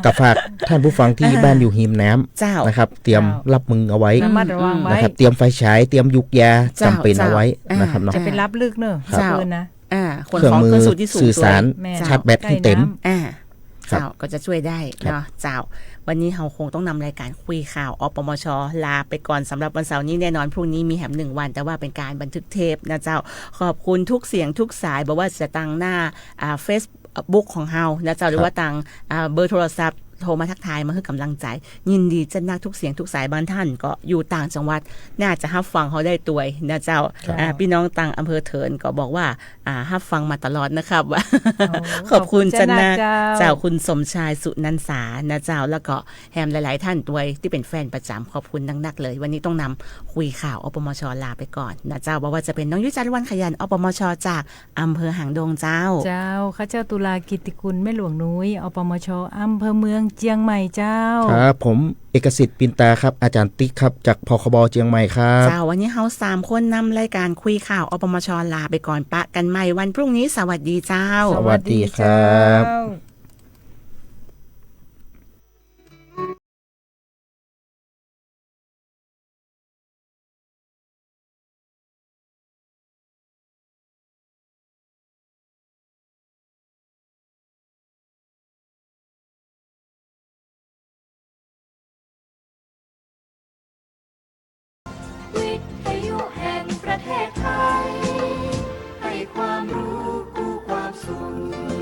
กับฝากท่านผู้ฟังที่บ้านอยู่หิมน้ำ เจ้า นะครับ เตรียมรับมือเอาไว้ ระมัดระวังไว้ นะครับ เตรียมไฟฉายเตรียมยุกยา เจ้า จำเป็นเอาไว้ เจ้า นะครับเนาะ จะไปรับลึกเนอะ เจ้า เกินนะ คน เครื่อง ของ มื เค อ รื่องสูตรที่สูง สื่อสาร แม่ ชาร์จแบตให้เต็ม เจ้าก็จะช่วยได้เนาะเจ้า วันนี้เราคงต้องนำรายการคุยข่าวอปมชลาไปก่อนสำหรับวันเสาร์นี้แน่นอนพรุ่งนี้มีแหม1 วันแต่ว่าเป็นการบันทึกเทปนะเจ้าขอบคุณทุกเสียงทุกสายบอกว่าจะตั้งหน้าFacebook ของเฮานะเจ้าหรือว่าตั้งเบอร์โทรศัพท์โทรมาทักทายมาให้กำลังใจยินดีจะนักทุกเสียงทุกสายบางท่านก็อยู่ต่างจังหวัดน่าจะรับฟังเขาได้ตัวนะเจ้าพี่น้องต่างอำเภอเถินก็บอกว่ารับฟังมาตลอดนะครับว่า ขอบคุณจันนาเจ้าคุณสมชายสุนันสานะเจ้าแล้วก็แฮมหลายๆท่านด้วยที่เป็นแฟนประจำขอบคุณนักๆเลยวันนี้ต้องนำคุยข่าวอปมชลาไปก่อนนะเจ้าบอกว่าจะเป็นน้องยุจันทร์วันขยันอปมชจากอำเภอหางดงเจ้าข้าเจ้าตุลากิตติกุลแม่หลวงนุ้ยอปมชอำเภอเมืองเจียงใหม่เจ้า ครับผมเอกสิทธิ์ปินตาครับอาจารย์ติ๊กครับจากพคบเชียงใหม่ครับ เจ้าวันนี้เฮา3 คนนำรายการคุยข่าวอปมชลาไปก่อนปะกันใหม่วันพรุ่งนี้สวัสดีเจ้า สวัสดีครับ สวัสดีเจ้า